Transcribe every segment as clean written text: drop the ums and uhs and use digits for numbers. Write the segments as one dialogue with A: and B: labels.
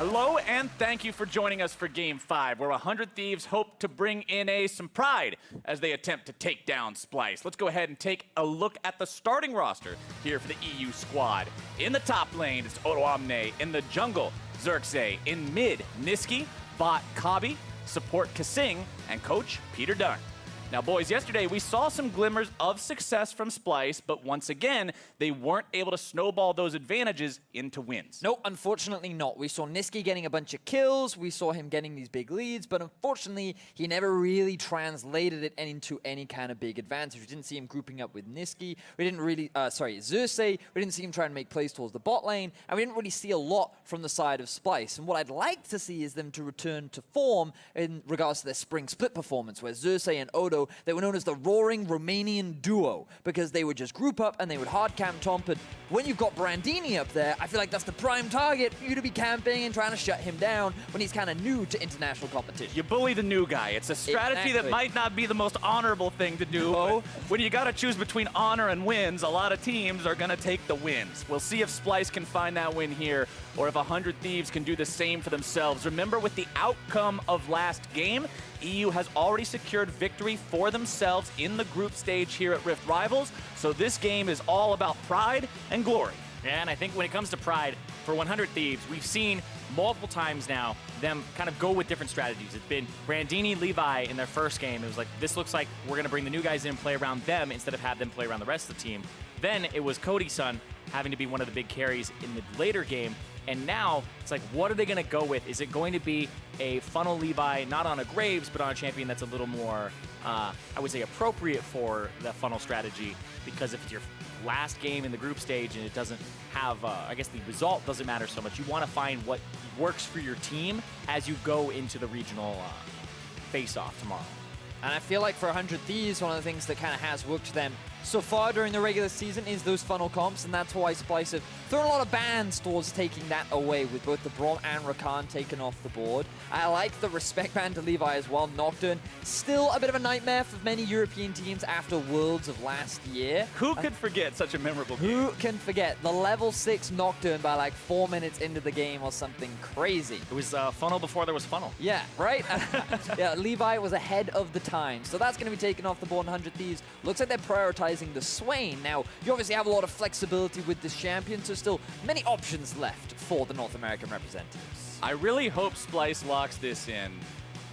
A: Hello and thank you for joining us for Game 5, where 100 Thieves hope to bring in some pride as they attempt to take down Splyce. Let's go ahead and take a look at the starting roster here for the EU squad. In the top lane, it's Odoamne. In the jungle, Xerxe. In mid, Nisqy, bot Kobbe, support kaSing, and coach Peter Dunn. Now, boys, yesterday we saw some glimmers of success from Splyce, but once again, they weren't able to snowball those advantages into wins.
B: No, unfortunately not. We saw Nisqy getting a bunch of kills, we saw him getting these big leads, but unfortunately, he never really translated it into any kind of big advantage. We didn't see him grouping up with Nisqy, we didn't really, Xerxe, we didn't see him trying to make plays towards the bot lane, and we didn't really see a lot from the side of Splyce. And what I'd like to see is them to return to form in regards to their spring split performance, where Xerxe and Odo, they were known as the Roaring Romanian Duo, because they would just group up and they would hard camp Tomp. And when you've got Brandini up there, I feel like that's the prime target for you to be camping and trying to shut him down when he's kind of new to international competition.
A: You bully the new guy. It's a strategy that might not be the most honorable thing to do. No. When you got to choose between honor and wins, a lot of teams are going to take the wins. We'll see if Splyce can find that win here, or if 100 Thieves can do the same for themselves. Remember, with the outcome of last game, EU has already secured victory for themselves in the group stage here at Rift Rivals, so this game is all about pride and glory.
C: Yeah, and I think when it comes to pride, for 100 Thieves, we've seen multiple times now them kind of go with different strategies. It's been Brandini, Levi in their first game. It was like, this looks like we're going to bring the new guys in and play around them instead of have them play around the rest of the team. Then it was Cody Sun having to be one of the big carries in the later game. And now, it's like, what are they going to go with? Is it going to be a funnel Levi, not on a Graves, but on a champion that's a little more, I would say, appropriate for the funnel strategy? Because if it's your last game in the group stage and it doesn't have, I guess the result doesn't matter so much, you want to find what works for your team as you go into the regional face-off tomorrow.
B: And I feel like for 100 Thieves, one of the things that kind of has worked for them so far during the regular season is those funnel comps, and that's why Splyce have thrown a lot of bans towards taking that away, with both the Braum and Rakan taken off the board. I like the respect ban to Levi as well. Nocturne, still a bit of a nightmare for many European teams after Worlds of last year.
A: Who could forget such a memorable game?
B: Who can forget? The level 6 Nocturne by like 4 minutes into the game or something crazy.
C: It was funnel before there was funnel.
B: Yeah, right? Yeah, Levi was ahead of the time. So that's going to be taken off the board. 100 Thieves looks like they're prioritizing the Swain. Now, you obviously have a lot of flexibility with this champion, so still many options left for the North American representatives.
A: I really hope Splyce locks this in.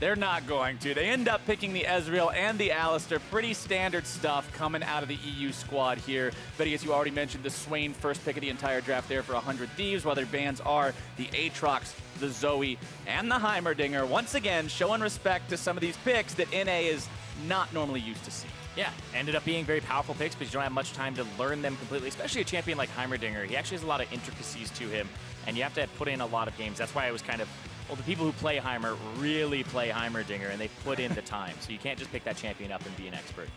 A: They're not going to. They end up picking the Ezreal and the Alistar. Pretty standard stuff coming out of the EU squad here. But as you already mentioned, the Swain first pick of the entire draft there for 100 Thieves, while their bans are the Aatrox, the Zoe, and the Heimerdinger. Once again, showing respect to some of these picks that NA is not normally used to seeing.
C: Yeah, ended up being very powerful picks, but you don't have much time to learn them completely, especially a champion like Heimerdinger. He actually has a lot of intricacies to him, and you have to put in a lot of games. That's why I was kind of, well, the people who play Heimer really play Heimerdinger, and they put in the time. So you can't just pick that champion up and be an expert.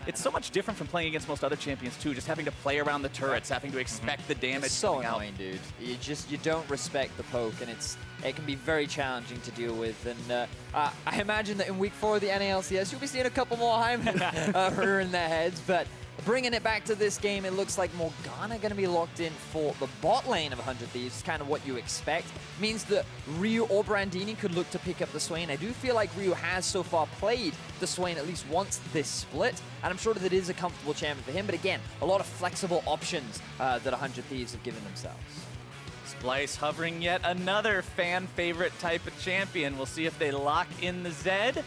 A: It's so much different from playing against most other champions, too. Just having to play around the turrets, having to expect the damage.
B: It's so annoying, dude. You don't respect the poke, and it can be very challenging to deal with. And I imagine that in week 4 of the NALCS, you'll be seeing a couple more Heimer rearing their heads. But bringing it back to this game, it looks like Morgana going to be locked in for the bot lane of 100 Thieves. It's kind of what you expect. Means that Ryu or Brandini could look to pick up the Swain. I do feel like Ryu has so far played the Swain at least once this split, and I'm sure that it is a comfortable champion for him. But again, a lot of flexible options that 100 Thieves have given themselves.
A: Splyce hovering yet another fan favorite type of champion. We'll see if they lock in the Zed.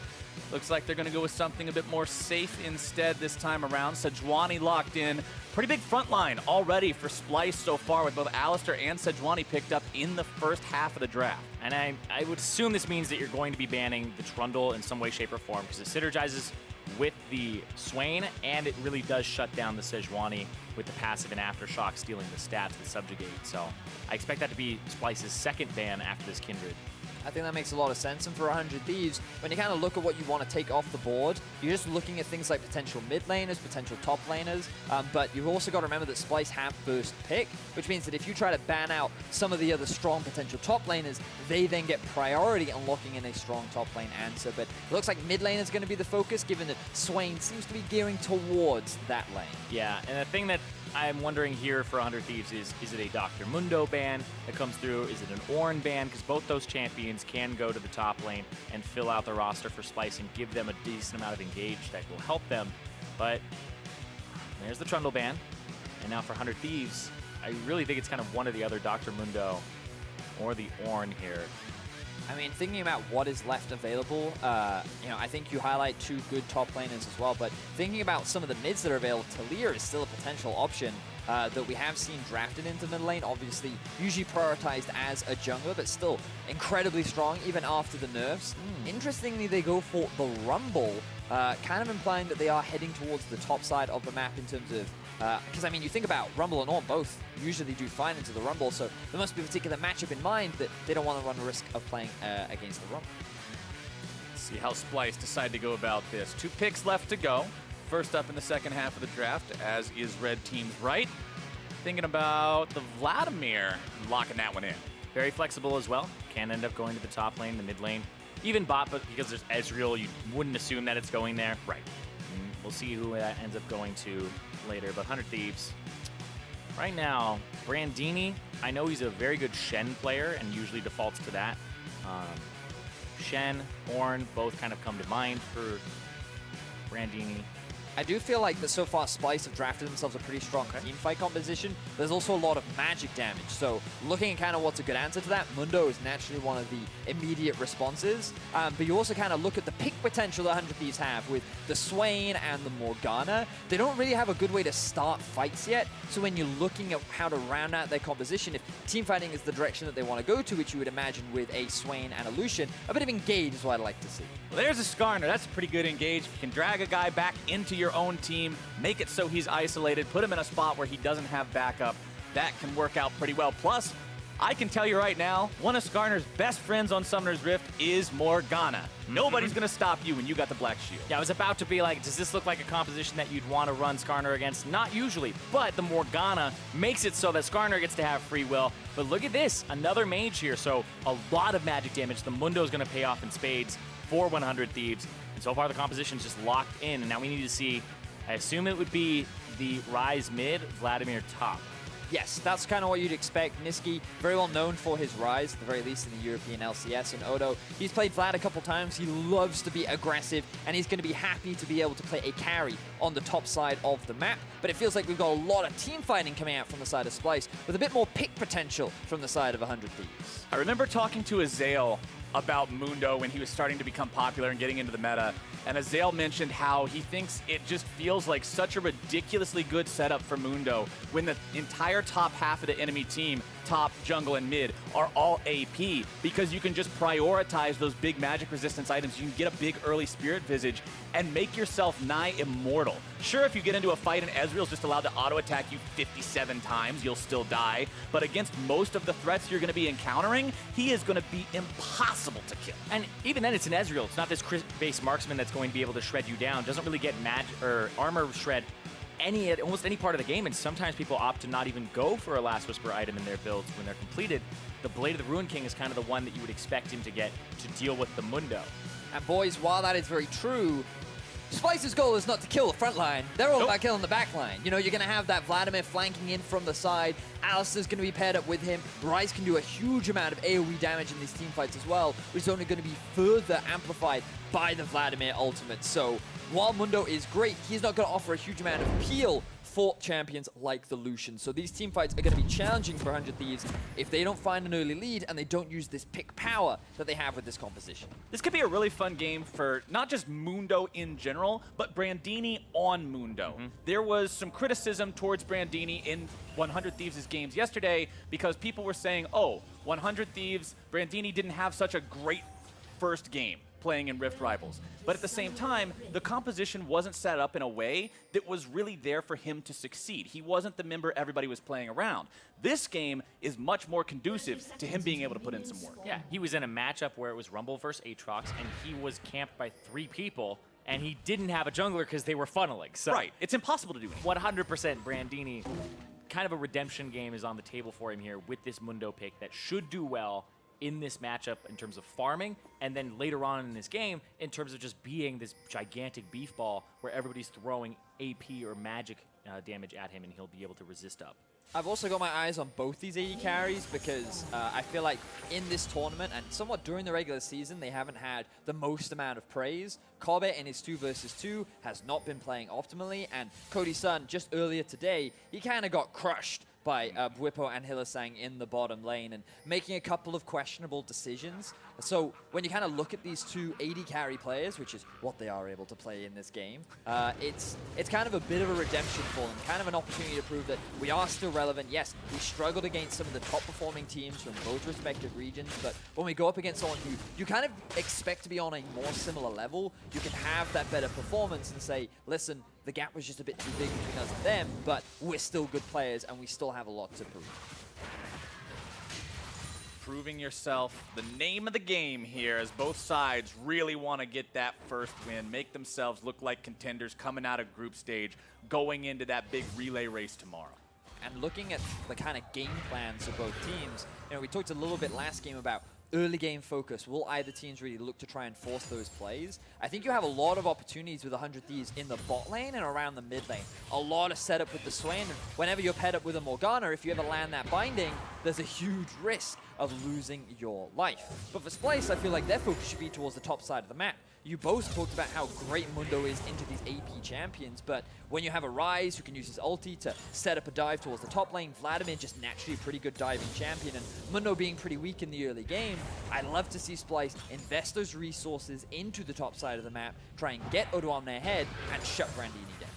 A: Looks like they're going to go with something a bit more safe instead this time around. Sejuani locked in. Pretty big front line already for Splyce so far, with both Alistar and Sejuani picked up in the first half of the draft.
C: And I would assume this means that you're going to be banning the Trundle in some way, shape, or form, because it synergizes with the Swain, and it really does shut down the Sejuani with the passive and Aftershock stealing the stats with Subjugate. So I expect that to be Splyce's second ban after this Kindred.
B: I think that makes a lot of sense. And for 100 Thieves, when you kind of look at what you want to take off the board, you're just looking at things like potential mid laners, potential top laners. But you've also got to remember that Splyce have first pick, which means that if you try to ban out some of the other strong potential top laners, they then get priority on locking in a strong top lane answer. But it looks like mid lane is going to be the focus, given that Swain seems to be gearing towards that lane.
C: Yeah, and the thing that I'm wondering here for 100 Thieves is it a Dr. Mundo ban that comes through? Is it an Ornn ban? Because both those champions can go to the top lane and fill out the roster for Splyce and give them a decent amount of engage that will help them. But there's the Trundle ban. And now for 100 Thieves, I really think it's kind of one or the other, Dr. Mundo or the Ornn here.
B: I mean, thinking about what is left available, you know, I think you highlight two good top laners as well, but thinking about some of the mids that are available, Talia is still a potential option that we have seen drafted into mid lane, obviously usually prioritized as a jungler, but still incredibly strong even after the nerfs. Interestingly, they go for the Rumble, kind of implying that they are heading towards the top side of the map in terms of because, I mean, you think about Rumble and Ornn, both usually do fine into the Rumble, so there must be a particular matchup in mind that they don't want to run the risk of playing against the Rumble.
A: Let's see how Splyce decide to go about this. 2 picks left to go. First up in the second half of the draft, as is Red Team's right. Thinking about the Vladimir, locking that one in.
C: Very flexible as well. Can end up going to the top lane, the mid lane. Even bot, but because there's Ezreal, you wouldn't assume that it's going there.
A: Right.
C: We'll see who that ends up going to later, but 100 Thieves. Right now, Brandini, I know he's a very good Shen player and usually defaults to that. Shen, Ornn, both kind of come to mind for Brandini.
B: I do feel like that so far Splyce have drafted themselves a pretty strong team fight composition. There's also a lot of magic damage, so looking at kind of what's a good answer to that, Mundo is naturally one of the immediate responses. But you also kind of look at the pick potential that 100 Thieves have with the Swain and the Morgana. They don't really have a good way to start fights yet, so when you're looking at how to round out their composition, if team fighting is the direction that they want to go to, which you would imagine with a Swain and a Lucian, a bit of engage is what I'd like to see.
A: Well, there's a Skarner. That's a pretty good engage. If you can drag a guy back into your own team, make it so he's isolated, put him in a spot where he doesn't have backup, that can work out pretty well. Plus, I can tell you right now, one of Skarner's best friends on Summoner's Rift is Morgana. Nobody's going to stop you when you got the Black Shield.
C: Yeah, I was about to be like, does this look like a composition that you'd want to run Skarner against? Not usually, but the Morgana makes it so that Skarner gets to have free will. But look at this, another mage here, so a lot of magic damage. The Mundo is going to pay off in spades for 100 Thieves. And so far the composition's just locked in, and now we need to see, I assume it would be the Ryze mid, Vladimir top.
B: Yes, that's kind of what you'd expect. Nisqy, very well known for his Ryze, at the very least in the European LCS. And Odo, he's played Vlad a couple times. He loves to be aggressive, and he's going to be happy to be able to play a carry on the top side of the map. But it feels like we've got a lot of team fighting coming out from the side of Splyce, with a bit more pick potential from the side of 100 Thieves.
A: I remember talking to Ezreal about Mundo when he was starting to become popular and getting into the meta. And Ezreal mentioned how he thinks it just feels like such a ridiculously good setup for Mundo when the entire top half of the enemy team, top, jungle, and mid, are all AP, because you can just prioritize those big magic resistance items. You can get a big early Spirit Visage and make yourself nigh immortal. Sure, if you get into a fight and Ezreal's just allowed to auto-attack you 57 times, you'll still die. But against most of the threats you're going to be encountering, he is going to be impossible to kill.
C: And even then, it's an Ezreal. It's not this crit-based marksman that's going to be able to shred you down. Doesn't really get or armor shred almost any part of the game, and sometimes people opt to not even go for a Last Whisper item in their builds when they're completed. The Blade of the Ruin King is kind of the one that you would expect him to get to deal with the Mundo.
B: And boys, while that is very true, Splyce's goal is not to kill the front line. They're all about killing the back line. You know, you're going to have that Vladimir flanking in from the side. Alistar's going to be paired up with him. Ryze can do a huge amount of AoE damage in these team fights as well, which is only going to be further amplified by the Vladimir ultimate. So while Mundo is great, he's not going to offer a huge amount of peel for champions like the Lucian. So these team fights are going to be challenging for 100 Thieves if they don't find an early lead and they don't use this pick power that they have with this composition.
A: This could be a really fun game for not just Mundo in general, but Brandini on Mundo. There was some criticism towards Brandini in 100 Thieves' games yesterday because people were saying, oh, 100 Thieves, Brandini didn't have such a great first game playing in Rift Rivals. But at the same time, the composition wasn't set up in a way that was really there for him to succeed. He wasn't the member everybody was playing around. This game is much more conducive to him being able to put in some work.
C: Yeah, he was in a matchup where it was Rumble versus Aatrox, and he was camped by 3 people, and he didn't have a jungler because they were funneling. So
A: right, it's impossible to do it.
C: 100% Brandini, kind of a redemption game is on the table for him here with this Mundo pick that should do well in this matchup in terms of farming, and then later on in this game in terms of just being this gigantic beef ball where everybody's throwing AP or magic damage at him, and he'll be able to resist up.
B: I've also got my eyes on both these AD carries because I feel like in this tournament and somewhat during the regular season, they haven't had the most amount of praise. Kobbe in his 2 versus 2 has not been playing optimally, and Cody Sun just earlier today, he kind of got crushed by Bwipo and Hylissang in the bottom lane and making a couple of questionable decisions. So when you kind of look at these 2 AD carry players, which is what they are able to play in this game, it's kind of a bit of a redemption for them, kind of an opportunity to prove that we are still relevant. Yes, we struggled against some of the top performing teams from both respective regions, but when we go up against someone who you kind of expect to be on a more similar level, you can have that better performance and say, listen, the gap was just a bit too big between us and them, but we're still good players and we still have a lot to prove.
A: Proving yourself, the name of the game here, as both sides really want to get that first win, make themselves look like contenders coming out of group stage, going into that big relay race tomorrow.
B: And looking at the kind of game plans of both teams, we talked a little bit last game about early game focus. Will either teams really look to try and force those plays? I think you have a lot of opportunities with 100 Thieves in the bot lane and around the mid lane. A lot of setup with the Swain. Whenever you're paired up with a Morgana, if you ever land that binding, there's a huge risk of losing your life. But for Splyce, I feel like their focus should be towards the top side of the map. You both talked about how great Mundo is into these AP champions, but when you have a Ryze who can use his ulti to set up a dive towards the top lane, Vladimir just naturally a pretty good diving champion, and Mundo being pretty weak in the early game, I'd love to see Splyce invest those resources into the top side of the map, try and get Odoamne ahead, and shut Brandini down.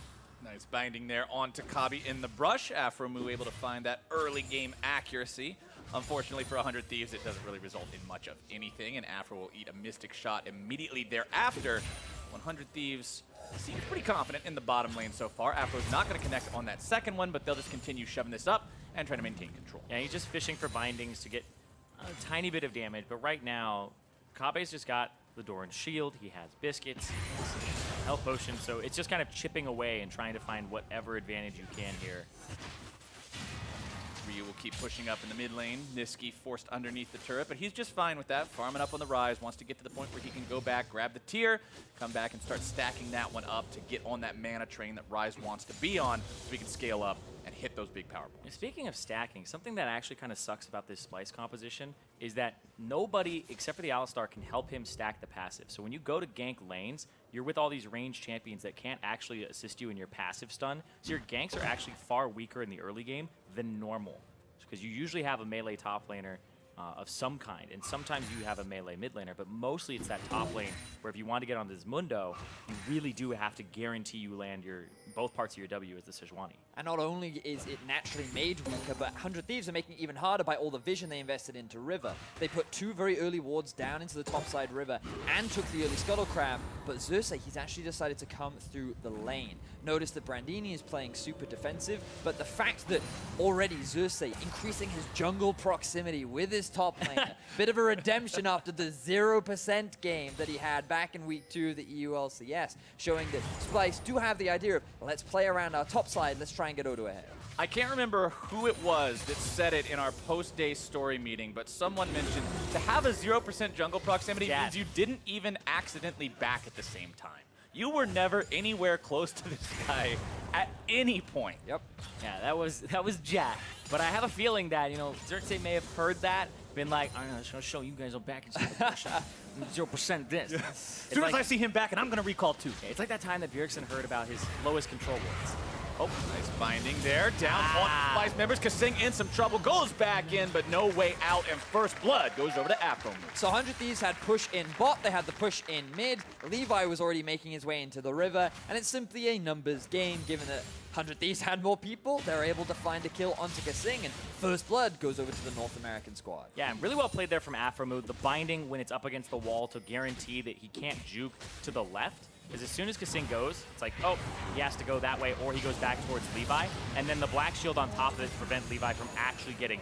A: Nice binding there onto Kobbe in the brush. aphromoo able to find that early game accuracy. Unfortunately for 100 Thieves, it doesn't really result in much of anything, and Afro will eat a Mystic shot immediately thereafter. 100 Thieves seems pretty confident in the bottom lane so far. Afro's not going to connect on that second one, but they'll just continue shoving this up and trying to maintain control.
C: Yeah, he's just fishing for bindings to get a tiny bit of damage, but right now, Kobbe's just got the Doran's shield, he has biscuits, he has health potion, so it's just kind of chipping away and trying to find whatever advantage you can here.
A: Ryu will keep pushing up in the mid lane. Nisqy forced underneath the turret, but he's just fine with that. Farming up on the Ryze, wants to get to the point where he can go back, grab the tier, come back and start stacking that one up to get on that mana train that Ryze wants to be on so we can scale up and hit those big power points.
C: Speaking of stacking, something that actually kind of sucks about this Splyce composition is that nobody except for the Alistar can help him stack the passive. So when you go to gank lanes, you're with all these ranged champions that can't actually assist you in your passive stun. So your ganks are actually far weaker in the early game than normal, because you usually have a melee top laner of some kind, and sometimes you have a melee mid laner, but mostly it's that top lane where if you want to get on this Mundo, you really do have to guarantee you land both parts of your W as the Sejuani.
B: And not only is it naturally made weaker, but 100 Thieves are making it even harder by all the vision they invested into River. They put 2 very early wards down into the topside River and took the early Scuttle Crab, but Xerxe, he's actually decided to come through the lane. Notice that Brandini is playing super defensive, but the fact that already Xerxe increasing his jungle proximity with his top laner, bit of a redemption after the 0% game that he had back in week 2 of the EU LCS, showing that Splyce do have the idea of, let's play around our top side, let's try and get Odo ahead.
A: I can't remember who it was that said it in our post-day story meeting, but someone mentioned to have a 0% jungle proximity means you didn't even accidentally back at the same time. You were never anywhere close to this guy at any point.
B: Yep.
C: Yeah, that was Jack. But I have a feeling that, Xerxe may have heard that, been like, I'm just going to show you guys I'm back in 0% this.
A: As soon as I see him back, and I'm going to recall too.
C: It's like that time that Xerxe heard about his lowest control wards.
A: Oh, nice binding there. Down on Splyce members. kaSing in some trouble. Goes back in, but no way out. And first blood goes over to aphromoo.
B: So 100 Thieves had push in bot. They had the push in mid. Levi was already making his way into the river. And it's simply a numbers game, given that 100 Thieves had more people. They were able to find a kill onto kaSing. And first blood goes over to the North American squad.
C: Yeah, really well played there from aphromoo. The binding when it's up against the wall to guarantee that he can't juke to the left. Because as soon as kaSing goes, it's like, oh, he has to go that way, or he goes back towards Levi. And then the black shield on top of it to prevent Levi from actually getting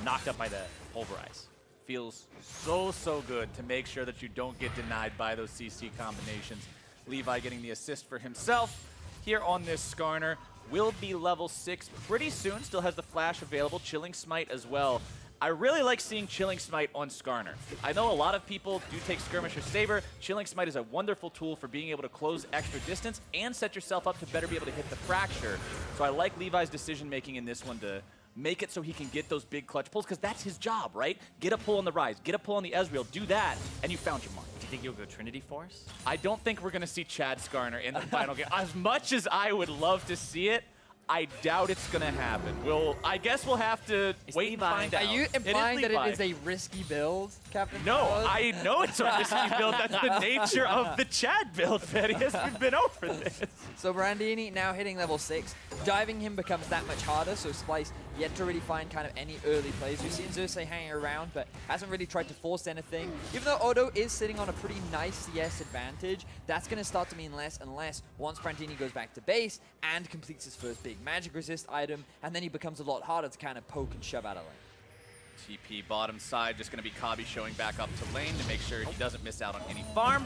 C: knocked up by the pulverize.
A: Feels so good to make sure that you don't get denied by those CC combinations. Levi getting the assist for himself here on this Skarner. Will be level 6 pretty soon. Still has the flash available. Chilling Smite as well. I really like seeing Chilling Smite on Skarner. I know a lot of people do take Skirmish or Saber. Chilling Smite is a wonderful tool for being able to close extra distance and set yourself up to better be able to hit the Fracture. So I like Levi's decision-making in this one to make it so he can get those big clutch pulls, because that's his job, right? Get a pull on the Ryze, get a pull on the Ezreal, do that, and you found your mark.
C: Do you think you'll go Trinity Force?
A: I don't think we're going to see Chad Skarner in the final game. As much as I would love to see it, I doubt it's going to happen. I guess we'll have to wait and find out.
B: Are you implying that
A: Levi.
B: it is a risky build, Captain?
A: No,
B: Carlos?
A: I know it's a risky build. That's the nature of the Chad build, Thaddeus. We've been over this.
B: So Brandini now hitting level 6. Diving him becomes that much harder, so Splyce yet to really find kind of any early plays. We've seen Xerxe hanging around, but hasn't really tried to force anything. Even though Odo is sitting on a pretty nice CS advantage, that's going to start to mean less and less once Brandini goes back to base and completes his first big magic resist item, and then he becomes a lot harder to kind of poke and shove out of lane.
A: TP bottom side, just going to be Kobbe showing back up to lane to make sure he doesn't miss out on any farm.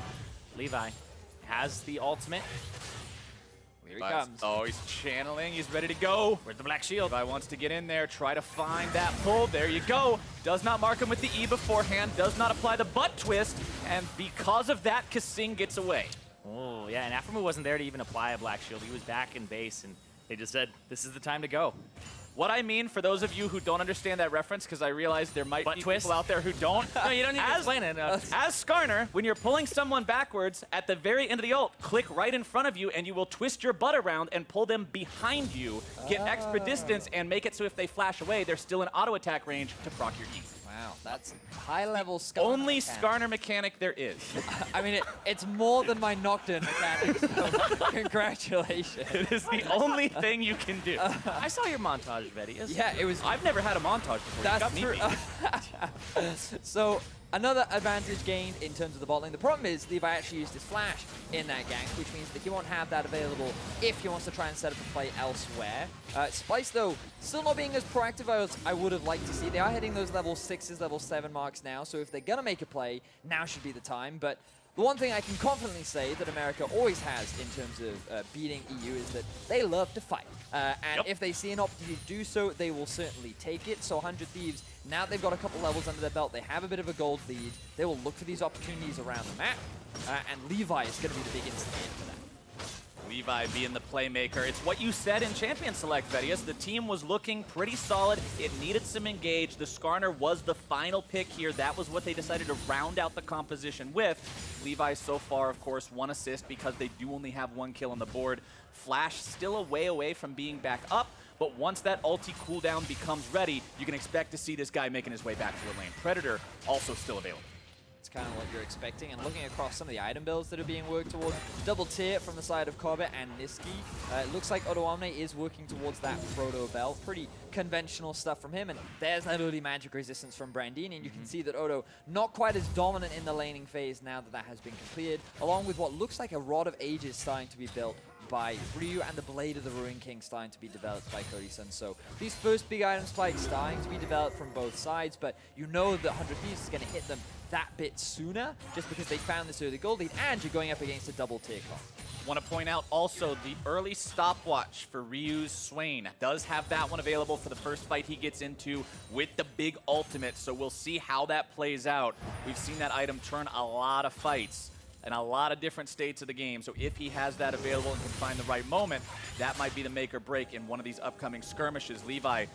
C: Levi has the ultimate.
B: Here he comes.
A: Oh, he's channeling. He's ready to go.
C: Where's the black shield?
A: Levi wants to get in there, try to find that pull. There you go. Does not mark him with the E beforehand. Does not apply the butt twist. And because of that, kaSing gets away.
C: Oh, yeah, and aphromoo wasn't there to even apply a black shield. He was back in base, and they just said, this is the time to go.
A: What I mean, for those of you who don't understand that reference, because I realize there might be people out there who don't.
C: No, you don't need to explain it.
A: As Skarner, when you're pulling someone backwards, at the very end of the ult, click right in front of you, and you will twist your butt around and pull them behind you, get extra distance, and make it so if they flash away, they're still in auto attack range to proc your E.
B: Wow, that's high-level Skarner
A: Only
B: mechanic.
A: Skarner mechanic there is.
B: I mean, it's more than my Nocturne mechanic, so congratulations.
A: It is the only thing you can do.
C: I saw your montage, Thaddeus.
B: Yeah, it was...
A: I've never had a montage before. You got
B: That's
A: me
B: true.
A: beat.
B: So, another advantage gained in terms of the bot lane. The problem is Levi actually used his flash in that gank, which means that he won't have that available if he wants to try and set up a play elsewhere. Splyce, though, still not being as proactive as I would have liked to see. They are hitting those level 6s, level 7 marks now, so if they're going to make a play, now should be the time. But the one thing I can confidently say that America always has in terms of beating EU is that they love to fight. And if they see an opportunity to do so, they will certainly take it. So 100 Thieves, now they've got a couple levels under their belt. They have a bit of a gold lead. They will look for these opportunities around the map. And Levi is going to be the big instigator for that.
A: Levi being the playmaker. It's what you said in Champion Select, Thaddeus. The team was looking pretty solid. It needed some engage. The Skarner was the final pick here. That was what they decided to round out the composition with. Levi so far, of course, 1 assist because they do only have 1 kill on the board. Flash still a way away from being back up, but once that ulti cooldown becomes ready, you can expect to see this guy making his way back to the lane. Predator also still available.
B: It's kind of what you're expecting, and looking across some of the item builds that are being worked towards, double tier from the side of Kobbe and Nisqy. It looks like Odoamne is working towards that Proto Belt. Pretty conventional stuff from him, and there's that early magic resistance from Brandini, and you can see that Odo not quite as dominant in the laning phase now that that has been completed, along with what looks like a Rod of Ages starting to be built by Ryu, and the Blade of the Ruin King starting to be developed by Cody Sun. So these first big item spikes starting to be developed from both sides, but you know that 100 Thieves is going to hit them that bit sooner just because they found this early gold lead, and you're going up against a double tier comp.
A: Want to point out also the early stopwatch for Ryu's Swain. Does have that one available for the first fight he gets into with the big ultimate, so we'll see how that plays out. We've seen that item turn a lot of fights in a lot of different states of the game, so if he has that available and can find the right moment, that might be the make or break in one of these upcoming skirmishes. Levi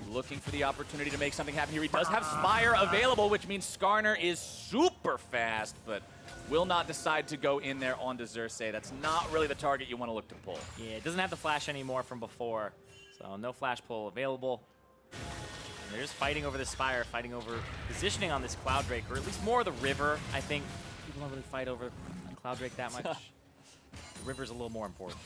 A: looking for the opportunity to make something happen here. He does have Spire available, which means Skarner is super fast, but will not decide to go in there onto Xerxe. That's not really the target you want to look to pull.
C: Yeah, it doesn't have the flash anymore from before, so no flash pull available. And they're just fighting over the Spire, fighting over positioning on this Cloud Drake, or at least more of the river. I think people don't really fight over Cloud Drake that much. The river's a little more important.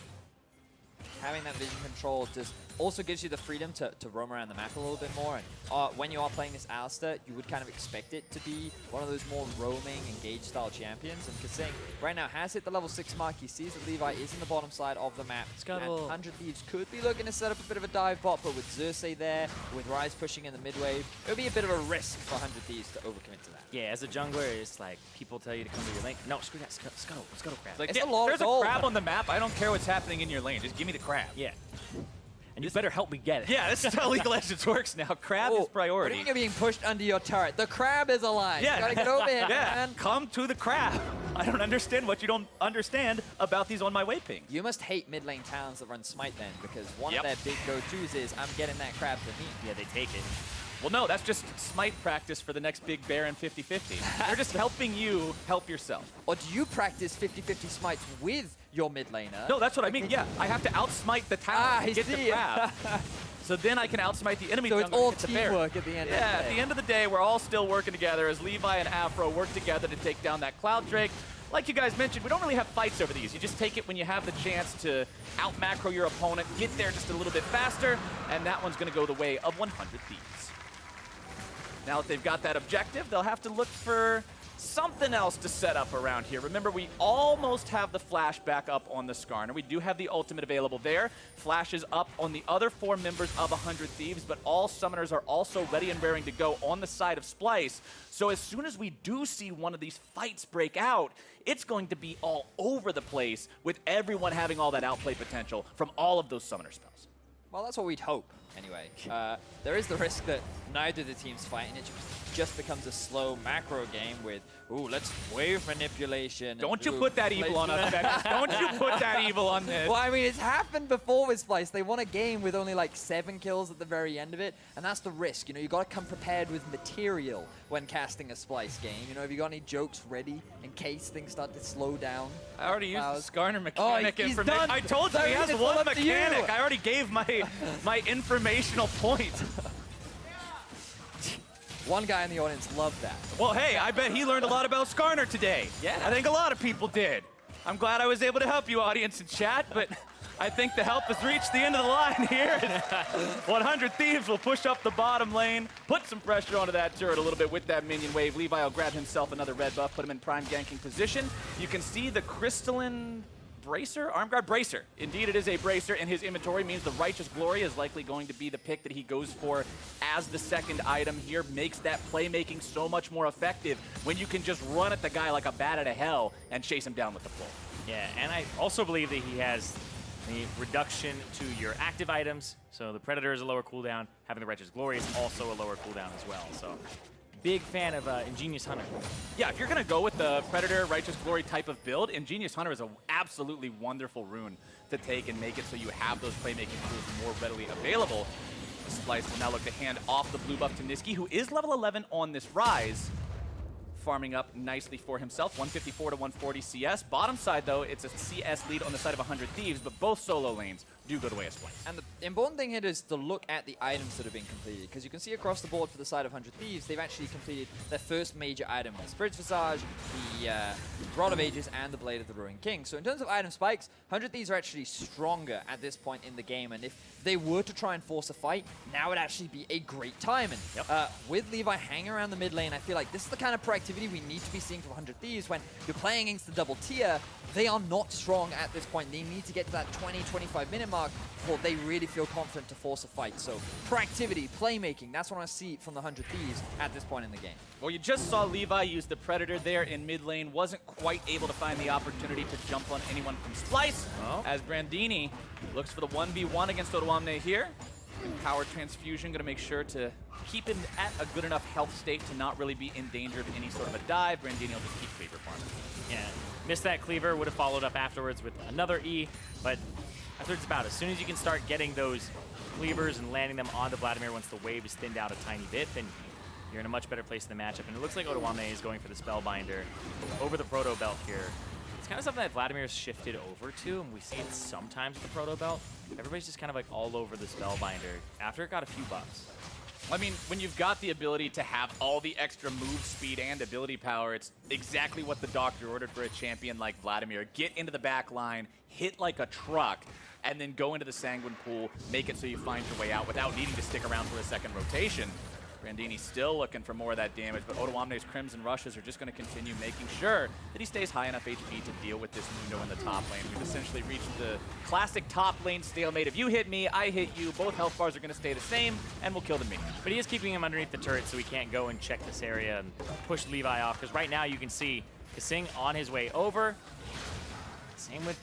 B: Having that vision control just also gives you the freedom to roam around the map a little bit more. And when you are playing this Alistar, you would kind of expect it to be one of those more roaming, engage-style champions. And kaSing right now has hit the level 6 mark. He sees that Levi is in the bottom side of the map.
C: Got
B: and 100 Thieves could be looking to set up a bit of a dive bot, but with Xerxe there, with Ryze pushing in the mid-wave, it would be a bit of a risk for 100 Thieves to overcommit to that.
C: Yeah, as a jungler, it's like people tell you to come to your lane. No, screw that. Scuttle crab.
A: Like,
B: It's a lot of
A: there's a
B: gold.
A: crab on the map. I don't care what's happening in your lane. Just give me the crab.
C: Yeah. and you better help me get it.
A: Yeah, this is how League of Legends works now. Crab is priority.
B: What do you mean you're being pushed under your turret? The crab is alive.
A: Yeah.
B: You gotta get over here,
A: Yeah,
B: man.
A: come to the crab. I don't understand what you don't understand about these on my way pings.
B: You must hate mid lane towns that run Smite then, because one
A: Yep.
B: of their big go-tos is, I'm getting that crab for me.
C: Yeah, they take it.
A: Well, no, that's just Smite practice for the next big Baron 50-50. They're just helping you help yourself.
B: Or do you practice 50-50 smites with your mid laner?
A: No, that's what I mean. Yeah, I have to outsmite the tower
B: I
A: to get the
B: see.
A: crab. So then I can outsmite the enemy
B: So
A: jungler
B: it's all
A: and get the Baron.
B: teamwork at the end of the
A: Yeah,
B: day.
A: at the end of the day, we're all still working together as Levi and Afro work together to take down that Cloud Drake. Like you guys mentioned, we don't really have fights over these. You just take it when you have the chance to out-macro your opponent, get there just a little bit faster, and that one's going to go the way of 100 Thieves. Now that they've got that objective, they'll have to look for something else to set up around here. Remember, we almost have the flash back up on the Skarner. We do have the ultimate available there. Flash is up on the other 4 members of 100 Thieves, but all summoners are also ready and raring to go on the side of Splyce. So as soon as we do see one of these fights break out, it's going to be all over the place with everyone having all that outplay potential from all of those summoner spells.
B: Well, that's what we'd hope, anyway. There is the risk that neither of the teams fight, and it just becomes a slow macro game with, ooh, let's wave manipulation.
A: Don't you put that evil on us, Ben. Don't you put that evil on this.
B: Well, I mean, it's happened before with Splyce. They won a game with only like 7 kills at the very end of it, and that's the risk. You know, you got to come prepared with material when casting a Splyce game. You know, have you got any jokes ready in case things start to slow down?
A: I already used the Skarner
B: Oh,
A: mechanic
B: he's
A: information.
B: done.
A: I told you
B: Sorry,
A: he has
B: it's all
A: one
B: up to you.
A: mechanic. I already gave my informational point.
B: One guy in the audience loved that.
A: Well, hey, I bet he learned a lot about Skarner today.
B: Yeah.
A: I think a lot of people did. I'm glad I was able to help you, audience and chat, but I think the help has reached the end of the line here. 100 Thieves will push up the bottom lane, put some pressure onto that turret a little bit with that minion wave. Levi will grab himself another red buff, put him in prime ganking position. You can see the crystalline bracer? Armguard bracer. Indeed, it is a bracer in his inventory. Means the Righteous Glory is likely going to be the pick that he goes for as the second item here. Makes that playmaking so much more effective when you can just run at the guy like a bat out of hell and chase him down with the floor.
C: Yeah, and I also believe that he has the reduction to your active items. So the Predator is a lower cooldown. Having the Righteous Glory is also a lower cooldown as well. So big fan of Ingenious Hunter.
A: Yeah, if you're going to go with the Predator, Righteous Glory type of build, Ingenious Hunter is an absolutely wonderful rune to take and make it so you have those playmaking tools more readily available. Splyce will now look to hand off the blue buff to Nisqy, who is level 11 on this Ryze, farming up nicely for himself, 154 to 140 CS. Bottom side, though, it's a CS lead on the side of 100 Thieves, but both solo lanes do go to way of Splyce.
B: And the important thing here is to look at the items that have been completed, because you can see across the board for the side of 100 Thieves, they've actually completed their first major item, the Spirit's Visage, the Rod of Ages, and the Blade of the Ruined King. So in terms of item spikes, 100 Thieves are actually stronger at this point in the game, and if they were to try and force a fight, now would actually be a great time. And with Levi hanging around the mid lane, I feel like this is the kind of proactivity we need to be seeing from 100 Thieves. When you're playing against the double tier, they are not strong at this point. They need to get to that 20-25 minute mark before they really feel confident to force a fight. So proactivity, playmaking, that's what I see from the 100 Thieves at this point in the game.
A: Well, you just saw Levi use the Predator there in mid lane. Wasn't quite able to find the opportunity to jump on anyone from Splyce, as Brandini looks for the 1v1 against Odoamne here. Power Transfusion, going to make sure to keep him at a good enough health state to not really be in danger of any sort of a dive. Brandini will just keep Cleaver farming.
C: Yeah, missed that Cleaver, would have followed up afterwards with another E, but that's what it's about. As soon as you can start getting those Cleavers and landing them onto Vladimir once the wave is thinned out a tiny bit, then you're in a much better place in the matchup. And it looks like Odoamne is going for the Spellbinder over the Proto Belt here. It's kind of something that Vladimir's shifted over to, and we see it sometimes with the Proto Belt. Everybody's just kind of like all over the Spellbinder after it got a few buffs.
A: I mean, when you've got the ability to have all the extra move speed and ability power, it's exactly what the doctor ordered for a champion like Vladimir. Get into the back line, hit like a truck, and then go into the Sanguine Pool, make it so you find your way out without needing to stick around for a second rotation. Brandini still looking for more of that damage, but Odoamne's Crimson Rushes are just going to continue making sure that he stays high enough HP to deal with this Mundo in the top lane. We've essentially reached the classic top lane stalemate. If you hit me, I hit you, both health bars are going to stay the same, and we'll kill the minion.
C: But he is keeping him underneath the turret so he can't go and check this area and push Levi off, because right now you can see kaSing on his way over. Same with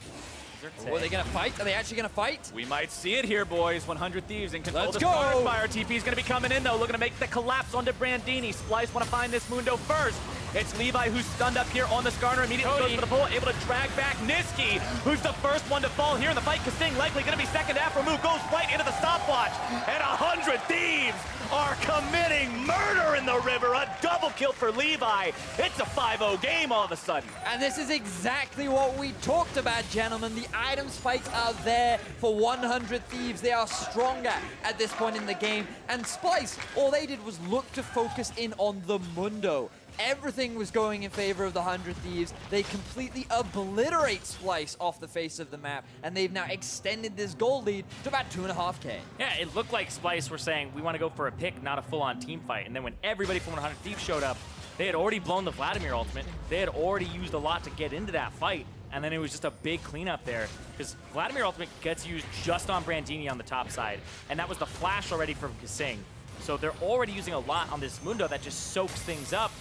C: Xerxe.
B: Are they going to fight? Are they actually going to fight?
A: We might see it here, boys. 100 Thieves in control.
B: Let's
A: The
B: go!
A: Skarner Fire TP is going to be coming in, though. Looking to make the collapse onto Brandini. Splyce want to find this Mundo first. It's Levi who's stunned up here on the Skarner. Immediately goes for the pull, able to drag back Nisqy, who's the first one to fall here in the fight. kaSing likely going to be second. aphromoo goes right into the stopwatch. And 100 Thieves are committing murder in the river. A double kill for Levi. It's a 5-0 game all of a sudden.
B: And this is exactly what we talked about, gentlemen. The item spikes are there for 100 Thieves. They are stronger at this point in the game. And Splyce, all they did was look to focus in on the Mundo. Everything was going in favor of the 100 Thieves. They completely obliterate Splyce off the face of the map, and they've now extended this gold lead to about 2.5K.
C: Yeah, it looked like Splyce were saying, we want to go for a pick, not a full-on team fight. And then when everybody from 100 Thieves showed up, they had already blown the Vladimir ultimate. They had already used a lot to get into that fight. And then it was just a big cleanup there, because Vladimir ultimate gets used just on Brandini on the top side. And that was the flash already from kaSing. So they're already using a lot on this Mundo that just soaks things up.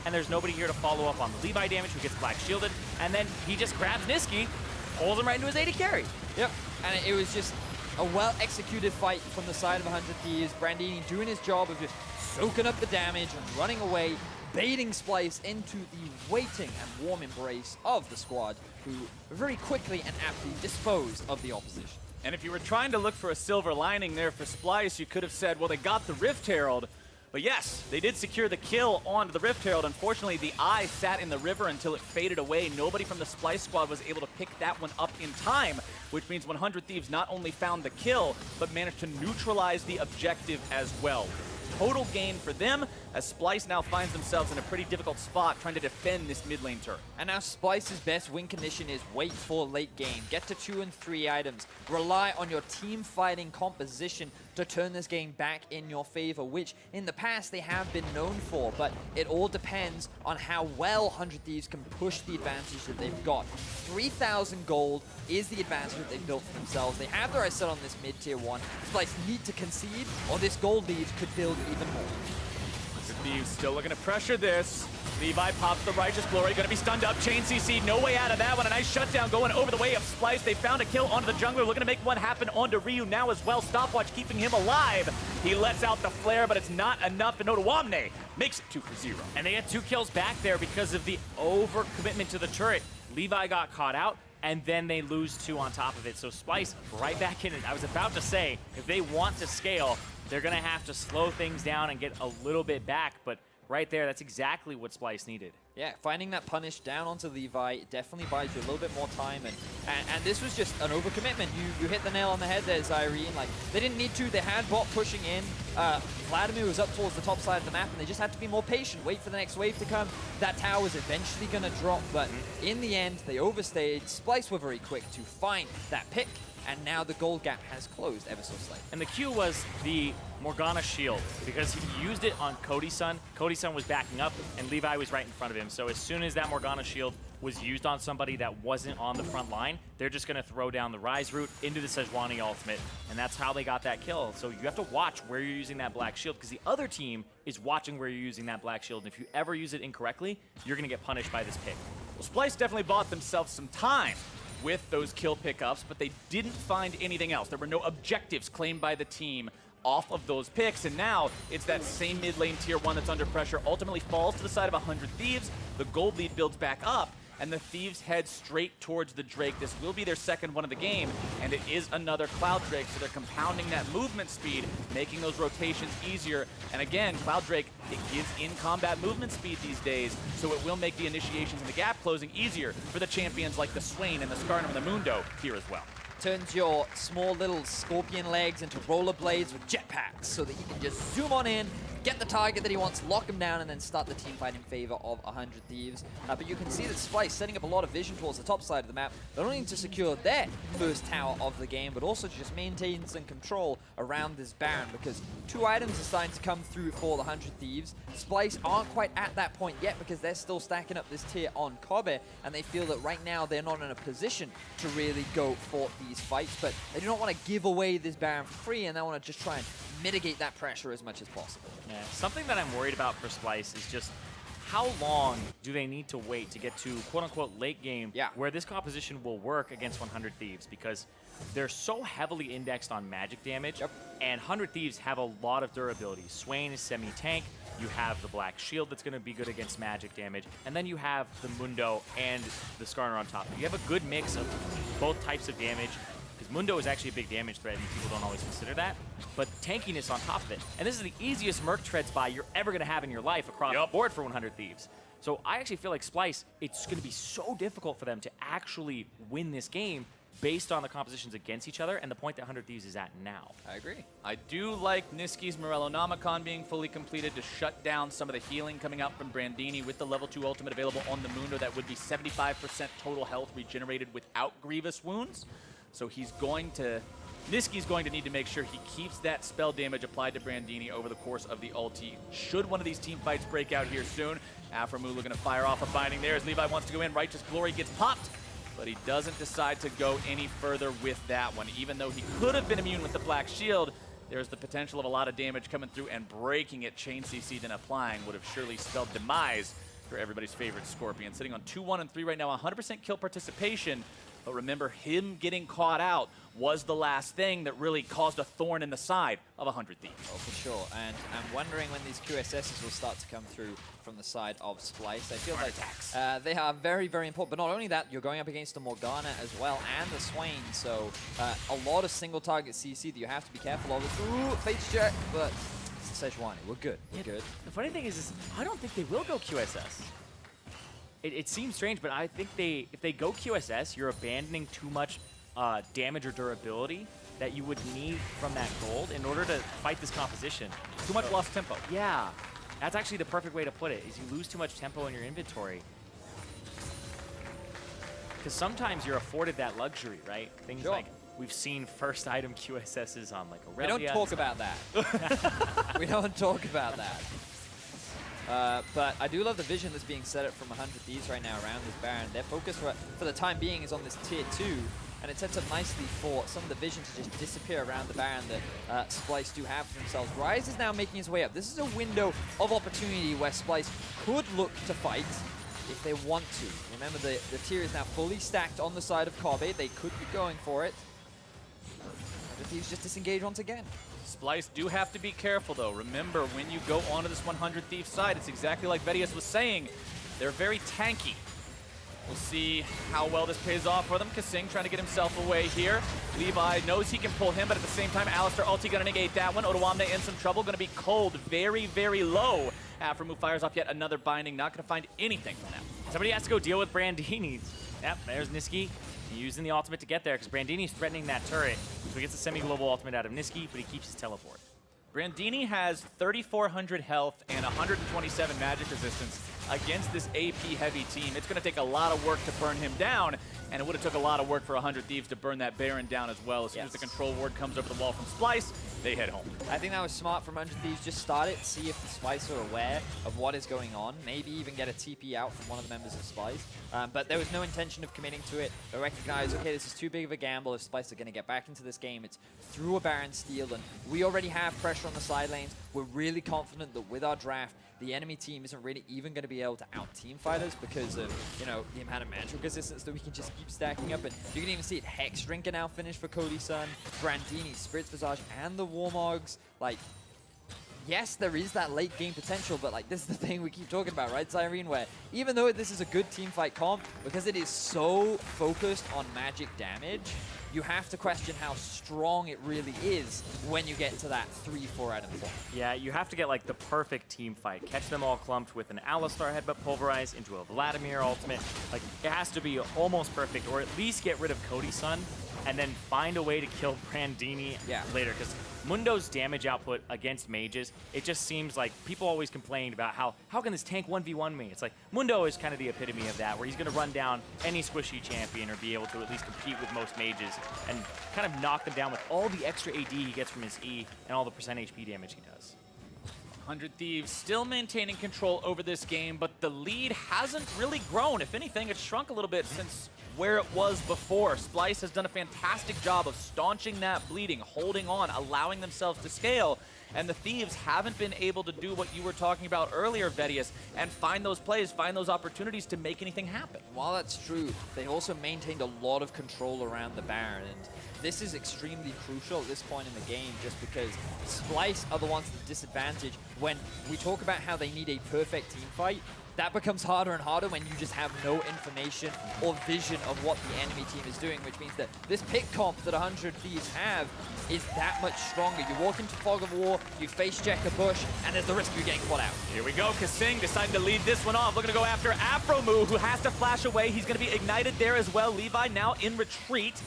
C: And there's nobody here to follow up on the Levi damage, who gets black shielded. And then he just grabs Nisqy, pulls him right into his 80 carry.
B: Yep, and it was just a well-executed fight from the side of 100 Thieves. Brandini doing his job of just soaking up the damage and running away, baiting Splyce into the waiting and warm embrace of the squad, who very quickly and aptly disposed of the opposition.
A: And if you were trying to look for a silver lining there for Splyce, you could have said, well, they got the Rift Herald. But yes, they did secure the kill onto the Rift Herald. Unfortunately, the eye sat in the river until it faded away. Nobody from the Splyce squad was able to pick that one up in time, which means 100 Thieves not only found the kill, but managed to neutralize the objective as well. Total gain for them, as Splyce now finds themselves in a pretty difficult spot trying to defend this mid lane turret.
B: And now Splyce's best win condition is wait for late game. Get to 2 and 3 items. Rely on your team fighting composition to turn this game back in your favor, which in the past they have been known for, but it all depends on how well 100 Thieves can push the advantage that they've got. 3,000 gold is the advantage that they've built for themselves. They have their eyes set on this mid-tier 1. Splyce need to concede, or this gold lead could build even more.
A: The Thieves still looking to pressure this. Levi pops the Righteous Glory, gonna be stunned up. Chain CC, no way out of that one. A nice shutdown going over the way of Splyce. They found a kill onto the jungler, looking to make one happen onto Ryu now as well. Stopwatch keeping him alive. He lets out the flare, but it's not enough, and Odoamne makes it 2-0.
C: And they had 2 kills back there because of the overcommitment to the turret. Levi got caught out, and then they lose 2 on top of it. So Splyce right back in it. I was about to say, if they want to scale, they're going to have to slow things down and get a little bit back, but right there, that's exactly what Splyce needed.
B: Yeah, finding that punish down onto Levi definitely buys you a little bit more time, and this was just an overcommitment. You hit the nail on the head there, Xerxe. Like, they didn't need to. They had bot pushing in. Vladimir was up towards the top side of the map, and they just had to be more patient, wait for the next wave to come. That tower was eventually going to drop, but in the end, they overstayed. Splyce were very quick to find that pick, and now the gold gap has closed ever so slightly.
C: And the Q was the Morgana shield, because he used it on Cody Sun. Cody Sun was backing up, and Levi was right in front of him. So as soon as that Morgana shield was used on somebody that wasn't on the front line, they're just going to throw down the Ryze route into the Sejuani ultimate, and that's how they got that kill. So you have to watch where you're using that black shield, because the other team is watching where you're using that black shield, and if you ever use it incorrectly, you're going to get punished by this pick.
A: Well, Splyce definitely bought themselves some time with those kill pickups, but they didn't find anything else. There were no objectives claimed by the team off of those picks, and now it's that same mid lane tier 1 that's under pressure, ultimately falls to the side of 100 Thieves. The gold lead builds back up, and the Thieves head straight towards the Drake. This will be their second one of the game, and it is another Cloud Drake, so they're compounding that movement speed, making those rotations easier. And again, Cloud Drake, it gives in-combat movement speed these days, so it will make the initiations and the gap closing easier for the champions like the Swain and the Skarner and the Mundo here as well.
B: Turns your small little scorpion legs into rollerblades with jetpacks so that he can just zoom on in, get the target that he wants, lock him down, and then start the team fight in favor of 100 Thieves. But you can see that Splyce setting up a lot of vision towards the top side of the map, not only to secure their first tower of the game, but also to just maintain some control around this Baron, because 2 items are starting to come through for the 100 Thieves. Splyce aren't quite at that point yet because they're still stacking up this tier on Kobbe, and they feel that right now they're not in a position to really go for these fights, but they do not want to give away this Baron for free, and they want to just try and mitigate that pressure as much as possible.
C: Yeah, something that I'm worried about for Splyce is just how long do they need to wait to get to quote-unquote late game where this composition will work against 100 Thieves? Because they're so heavily indexed on magic damage, and 100 Thieves have a lot of durability. Swain is semi-tank. You have the Black Shield that's going to be good against magic damage, and then you have the Mundo and the Skarner on top. You have a good mix of both types of damage, because Mundo is actually a big damage threat, and people don't always consider that, but tankiness on top of it. And this is the easiest Merc Tread spy you're ever going to have in your life across the board for 100 Thieves. So I actually feel like Splyce, it's going to be so difficult for them to actually win this game based on the compositions against each other and the point that 100 Thieves is at now.
B: I agree.
A: I do like Nisqy's Morellonomicon being fully completed to shut down some of the healing coming out from Brandini with the level 2 ultimate available on the Mundo. That would be 75% total health regenerated without grievous wounds. So he's going to... Nisqy's going to need to make sure he keeps that spell damage applied to Brandini over the course of the ulti. Should one of these team fights break out here soon, aphromoo looking to fire off a binding there as Levi wants to go in. Righteous Glory gets popped, but he doesn't decide to go any further with that one. Even though he could have been immune with the Black Shield, there's the potential of a lot of damage coming through, and breaking it, Chain CC then applying would have surely spelled demise for everybody's favorite Scorpion. Sitting on 2-1 and 3 right now, 100% kill participation. But remember, him getting caught out was the last thing that really caused a thorn in the side of 100 Thieves.
B: Oh, for sure. And I'm wondering when these QSSs will start to come through from the side of Splyce. I feel like they are very, very important. But not only that, you're going up against the Morgana as well and the Swain. So a lot of single target CC that you have to be careful of. Ooh, face check, but it's Sejuani. We're good. We're good.
C: The funny thing is I don't think they will go QSS. It seems strange, but I think if they go QSS, you're abandoning too much damage or durability that you would need from that gold in order to fight this composition.
A: Too much lost tempo.
C: Yeah. That's actually the perfect way to put it, is you lose too much tempo in your inventory. Because sometimes you're afforded that luxury, right? Things like we've seen first item QSSs on like Aurelia.
B: We don't talk about that. We don't talk about that. But I do love the vision that's being set up from 100 Thieves right now around this Baron. Their focus for the time being is on this tier 2, and it sets up nicely for some of the vision to just disappear around the Baron that Splyce do have for themselves. Ryze is now making his way up. This is a window of opportunity where Splyce could look to fight if they want to. Remember, the tier is now fully stacked on the side of Kobbe. They could be going for it. 100 Thieves just disengage once again.
A: Splyce do have to be careful, though. Remember, when you go onto this 100 Thief side, it's exactly like Vedius was saying. They're very tanky. We'll see how well this pays off for them. kaSing trying to get himself away here. Levi knows he can pull him, but at the same time, Alistar ulti going to negate that one. Odoamne in some trouble, going to be cold very, very low. aphromoo fires off yet another binding. Not going to find anything from that.
C: Somebody has to go deal with Brandini. Yep, there's Nisqy. Using the ultimate to get there, because Brandini's threatening that turret. So he gets a semi-global ultimate out of Nisqy, but he keeps his teleport.
A: Brandini has 3,400 health and 127 magic resistance against this AP-heavy team. It's going to take a lot of work to burn him down, and it would have took a lot of work for 100 Thieves to burn that Baron down as well. As soon as the control ward comes over the wall from Splyce, they head home.
B: I think that was smart from 100 Thieves. Just start it, see if the Splyce are aware of what is going on. Maybe even get a TP out from one of the members of Splyce. But there was no intention of committing to it. They recognize, okay, this is too big of a gamble. If Splyce are going to get back into this game, it's through a Baron steal, and we already have pressure on the side lanes. We're really confident that with our draft, the enemy team isn't really even going to be able to out-team fight us because of, you know, the amount of magic resistance that we can just keep stacking up. And you can even see it. Hex Drink now finished for Cody Sun, Brandini, Spirit's Visage, and the Warmogs. Like, yes, there is that late game potential, but like this is the thing we keep talking about, right, Cyrene? Where even though this is a good team fight comp, because it is so focused on magic damage, you have to question how strong it really is when you get to that 3-4 item point.
C: Yeah, you have to get like the perfect team fight. Catch them all clumped with an Alistar headbutt pulverized into a Vladimir ultimate. Like, it has to be almost perfect, or at least get rid of Cody Sun and then find a way to kill Brandini later. Because Mundo's damage output against mages, it just seems like people always complained about how can this tank 1v1 me? It's like Mundo is kind of the epitome of that, where he's going to run down any squishy champion or be able to at least compete with most mages and kind of knock them down with all the extra AD he gets from his E and all the % HP damage he does.
A: 100 Thieves still maintaining control over this game, but the lead hasn't really grown. If anything, it's shrunk a little bit since where it was before. Splyce has done a fantastic job of staunching that bleeding, holding on, allowing themselves to scale. and the Thieves haven't been able to do what you were talking about earlier, Vedius, and find those plays, find those opportunities to make anything happen.
B: While that's true, they also maintained a lot of control around the Baron, and this is extremely crucial at this point in the game just because Splyce are the ones at disadvantage. When we talk about how they need a perfect team fight, that becomes harder and harder when you just have no information or vision of what the enemy team is doing, which means that this pick comp that 100 Thieves have is that much stronger. You walk into Fog of War, you face check a bush, and there's the risk of you getting caught out.
A: Here we go, kaSing deciding to lead this one off. Looking to go after aphromoo, who has to flash away. He's going to be ignited there as well. Levi now in retreat.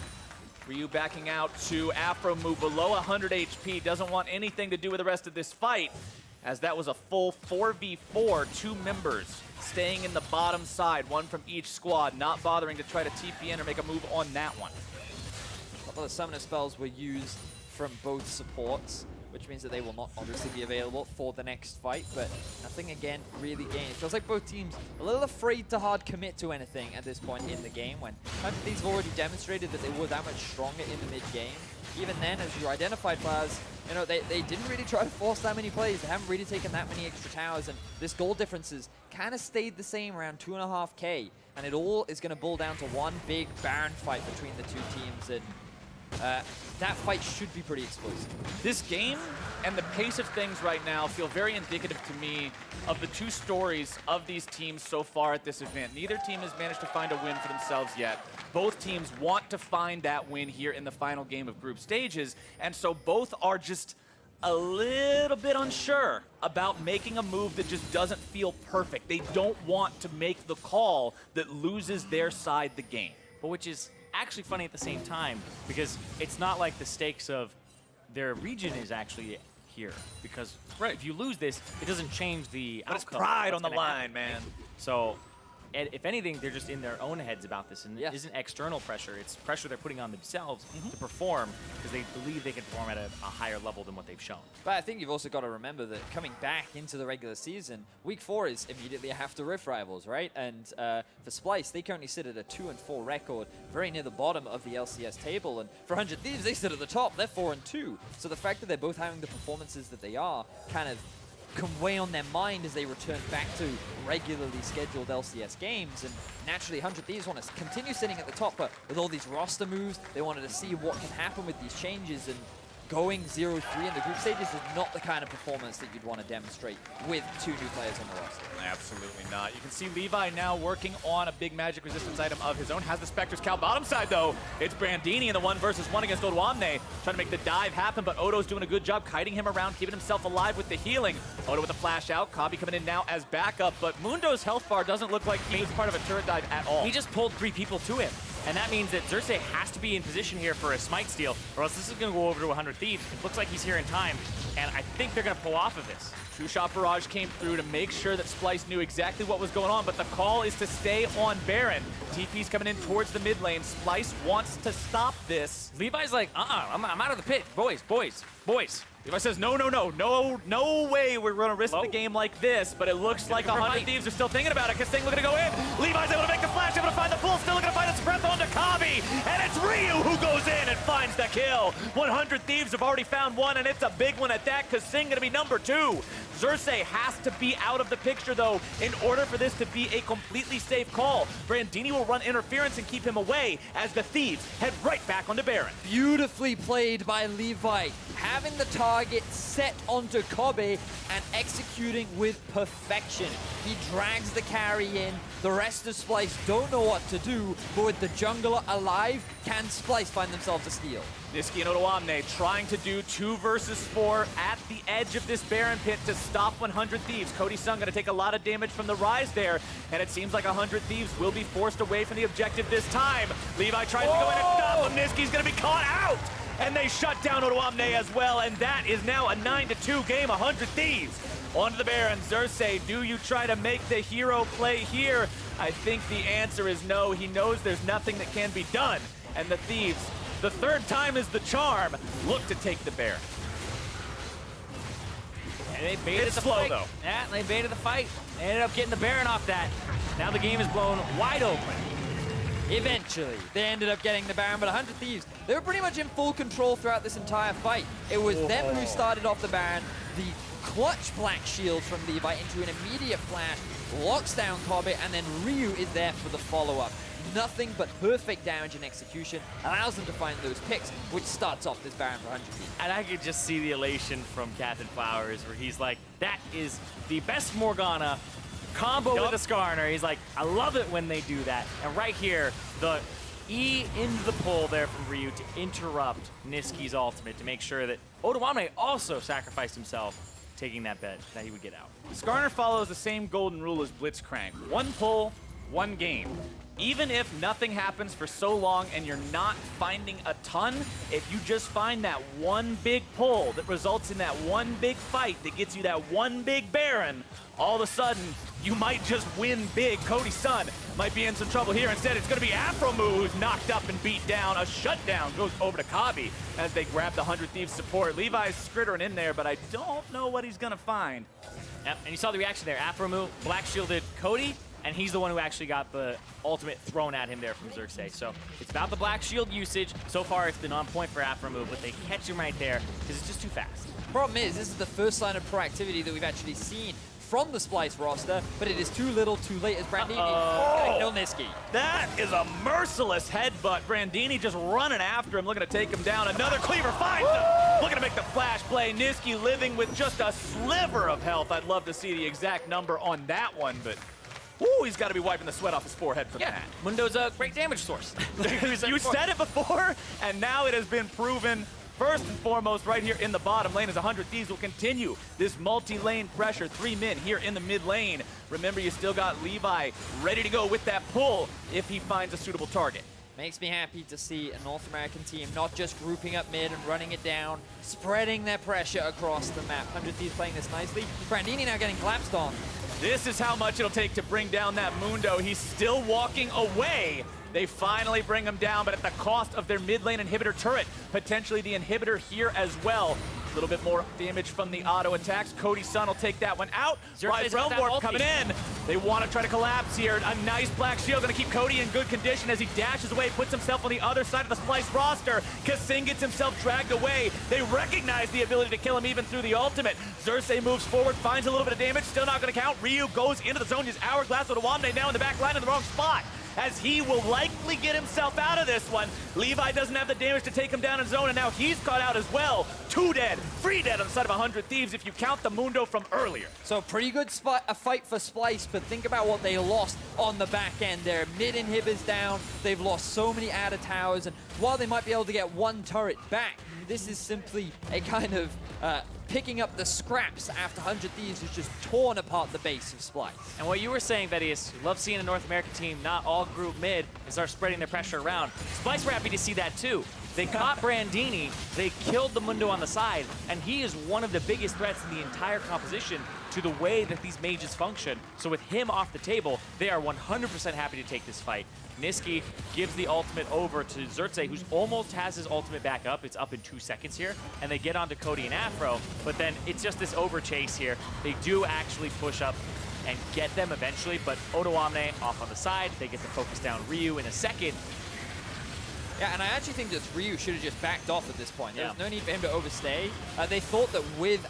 A: Ryu backing out to aphromoo below 100 HP. Doesn't want anything to do with the rest of this fight, as that was a full 4v4, 2 members staying in the bottom side, one from each squad, not bothering to try to TP in or make a move on that one.
B: A couple of summoner spells were used from both supports, which means that they will not obviously be available for the next fight, but nothing again really gained. It feels like both teams a little afraid to hard commit to anything at this point in the game, when these have already demonstrated that they were that much stronger in the mid-game. Even then, as you identified, Plaz, you know, they didn't really try to force that many plays. They haven't really taken that many extra towers, and this goal differences kind of stayed the same, around 2.5k, and it all is going to boil down to one big Baron fight between the two teams, and that fight should be pretty explosive.
A: This game and the pace of things right now feel very indicative to me of the two stories of these teams so far at this event. Neither team has managed to find a win for themselves yet. Both teams want to find that win here in the final game of group stages, and so both are just a little bit unsure about making a move that just doesn't feel perfect. They don't want to make the call that loses their side the game.
C: But which is actually funny at the same time, because it's not like the stakes of their region is actually here, because if you lose this, it doesn't change the outcome.
A: But it's pride on the line, man.
C: So if anything, they're just in their own heads about this, and it isn't external pressure. It's pressure they're putting on themselves to perform, because they believe they can perform at a higher level than what they've shown.
B: But I think you've also got to remember that coming back into the regular season, week 4 is immediately a have to riff rivals, right? And for Splyce, they currently sit at a 2-4 record, very near the bottom of the LCS table. And for 100 Thieves, they sit at the top. They're 4-2. So the fact that they're both having the performances that they are kind of can weigh on their mind as they return back to regularly scheduled LCS games. And naturally, 100 Thieves want to continue sitting at the top, but with all these roster moves, they wanted to see what can happen with these changes. And going 0-3 in the group stages is not the kind of performance that you'd want to demonstrate with 2 new players on the roster.
A: Absolutely not. You can see Levi now working on a big magic resistance item of his own. Has the Spectre's Cow bottom side, though. It's Brandini in the 1v1 against Odoamne, trying to make the dive happen, but Odo's doing a good job kiting him around, keeping himself alive with the healing. Odo with a flash out. Kobbe coming in now as backup, but Mundo's health bar doesn't look like he was part of a turret dive at all.
C: He just pulled 3 people to him. And that means that Xerxe has to be in position here for a smite steal, or else this is going to go over to 100 Thieves. It looks like he's here in time, and I think they're going to pull off of this.
A: Two-shot barrage came through to make sure that Splyce knew exactly what was going on, but the call is to stay on Baron. TP's coming in towards the mid lane. Splyce wants to stop this.
C: Levi's like, I'm out of the pit. Boys.
A: Levi says, no way we're going to risk the game like this, but it looks like 100 Thieves are still thinking about it. kaSing looking to go in. Levi's able to make the flash, able to find the pull, still looking to find its breath onto Kobbe, and it's Ryu who goes in and finds the kill. 100 Thieves have already found one, and it's a big one at that. kaSing going to be number 2. Xerxe has to be out of the picture, though, in order for this to be a completely safe call. Brandini will run interference and keep him away as the Thieves head right back onto Baron.
B: Beautifully played by Levi, having the target set onto Kobbe and executing with perfection. He drags the carry in. The rest of Splyce don't know what to do, but with the jungler alive, can Splyce find themselves a steal?
A: Nisqy and Odoamne trying to do 2 versus 4 at the edge of this Baron pit to stop 100 Thieves. Cody Sun going to take a lot of damage from the Ryze there, and it seems like 100 Thieves will be forced away from the objective this time. Levi tries to go in and stop him. Nisqy's going to be caught out, and they shut down Odoamne as well, and that is now a 9-2 game. 100 Thieves onto the Baron. Xerxe, do you try to make the hero play here? I think the answer is no. He knows there's nothing that can be done, and the Thieves, the 3rd time is the charm, look to take the Baron.
C: And they baited the fight. Though. Yeah, they baited the fight. They ended up getting the Baron off that. Now the game is blown wide open.
B: Eventually, they ended up getting the Baron, but 100 Thieves, they were pretty much in full control throughout this entire fight. It was them who started off the Baron. The clutch Black Shield from Levi into an immediate flash, locks down Kobbe, and then Ryu is there for the follow-up. Nothing but perfect damage and execution allows them to find those picks, which starts off this Baron for 100 Thieves.
C: And I could just see the elation from Captain Flowers, where he's like, that is the best Morgana combo with a Skarner. He's like, I love it when they do that. And right here, the E into the pull there from Ryu to interrupt Nisqy's ultimate to make sure that Odoamne also sacrificed himself, taking that bet that he would get out.
A: Skarner follows the same golden rule as Blitzcrank. One pull, one game. Even if nothing happens for so long and you're not finding a ton, if you just find that one big pull that results in that one big fight that gets you that one big Baron, all of a sudden, you might just win big. Cody Sun might be in some trouble here. Instead, it's going to be aphromoo who's knocked up and beat down. A shutdown goes over to Kobbe as they grab the 100 Thieves support. Levi's skrittering in there, but I don't know what he's going to find.
C: Yep, and you saw the reaction there. aphromoo black shielded Cody, and he's the one who actually got the ultimate thrown at him there from Xerxe. So it's about the black shield usage. So far, it's been on point for aphromoo, but they catch him right there because it's just too fast.
B: Problem is, this is the first sign of proactivity that we've actually seen from the Splyce roster, but it is too little too late as Brandini gonna kill Nisqy.
A: That is a merciless headbutt. Brandini just running after him, looking to take him down. Another cleaver finds him. Looking to make the flash play. Nisqy living with just a sliver of health. I'd love to see the exact number on that one, but ooh, he's got to be wiping the sweat off his forehead for that.
C: Mundo's a great damage source.
A: You said it before, and now it has been proven. First and foremost, right here in the bottom lane, as 100 Thieves will continue this multi-lane pressure. 3 men here in the mid lane. Remember, you still got Levi ready to go with that pull if he finds a suitable target.
B: Makes me happy to see a North American team not just grouping up mid and running it down, spreading their pressure across the map. 100 Thieves playing this nicely. Brandini now getting collapsed on.
A: This is how much it'll take to bring down that Mundo. He's still walking away. They finally bring him down, but at the cost of their mid lane inhibitor turret. Potentially the inhibitor here as well. A little bit more damage from the auto attacks. Cody Sun will take that one out. Ryze Realm Warp coming in. They want to try to collapse here. A nice black shield going to keep Cody in good condition as he dashes away, puts himself on the other side of the Splyce roster. kaSing gets himself dragged away. They recognize the ability to kill him even through the ultimate. Xerxe moves forward, finds a little bit of damage, still not going to count. Ryu goes into the zone, his hourglass with Odoamne now in the back line in the wrong spot, as he will likely get himself out of this one. Levi doesn't have the damage to take him down in zone, and now he's caught out as well. 2 dead, 3 dead on the side of 100 Thieves if you count the Mundo from earlier.
B: So pretty good a fight for Splyce, but think about what they lost on the back end there. Mid inhibitors down, they've lost so many adder towers, and while they might be able to get one turret back, this is simply a kind of picking up the scraps after 100 Thieves has just torn apart the base of Splyce.
C: And what you were saying, Vedius, you love seeing a North American team not all group mid and start spreading their pressure around. Splyce were happy to see that too. They caught Brandini, they killed the Mundo on the side, and he is one of the biggest threats in the entire composition to the way that these mages function. So with him off the table, they are 100% happy to take this fight. Nisqy gives the ultimate over to Xerxe, who's almost has his ultimate back up. It's up in 2 seconds here, and they get onto Cody and Afro, but then it's just this over chase here. They do actually push up and get them eventually, but Odoamne off on the side. They get to focus down Ryu in a second.
B: Yeah, and I actually think that Ryu should have just backed off at this point. There's no need for him to overstay. They thought that with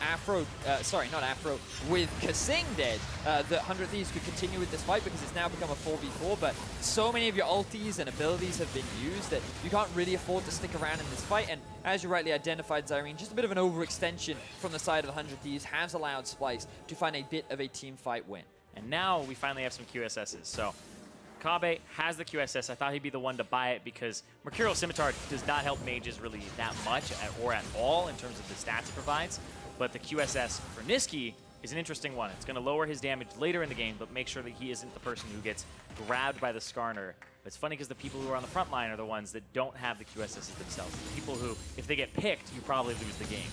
B: with kaSing dead, that 100 Thieves could continue with this fight because it's now become a 4v4, but so many of your ultis and abilities have been used that you can't really afford to stick around in this fight, and as you rightly identified, Zyrene, just a bit of an overextension from the side of 100 Thieves has allowed Splyce to find a bit of a team fight win.
C: And now we finally have some QSSs. So Kobbe has the QSS. I thought he'd be the one to buy it because Mercurial Scimitar does not help mages really that much or at all in terms of the stats it provides. But the QSS for Nisqy is an interesting one. It's going to lower his damage later in the game, but make sure that he isn't the person who gets grabbed by the Skarner. But it's funny because the people who are on the front line are the ones that don't have the QSSs themselves. The people who, if they get picked, you probably lose the game.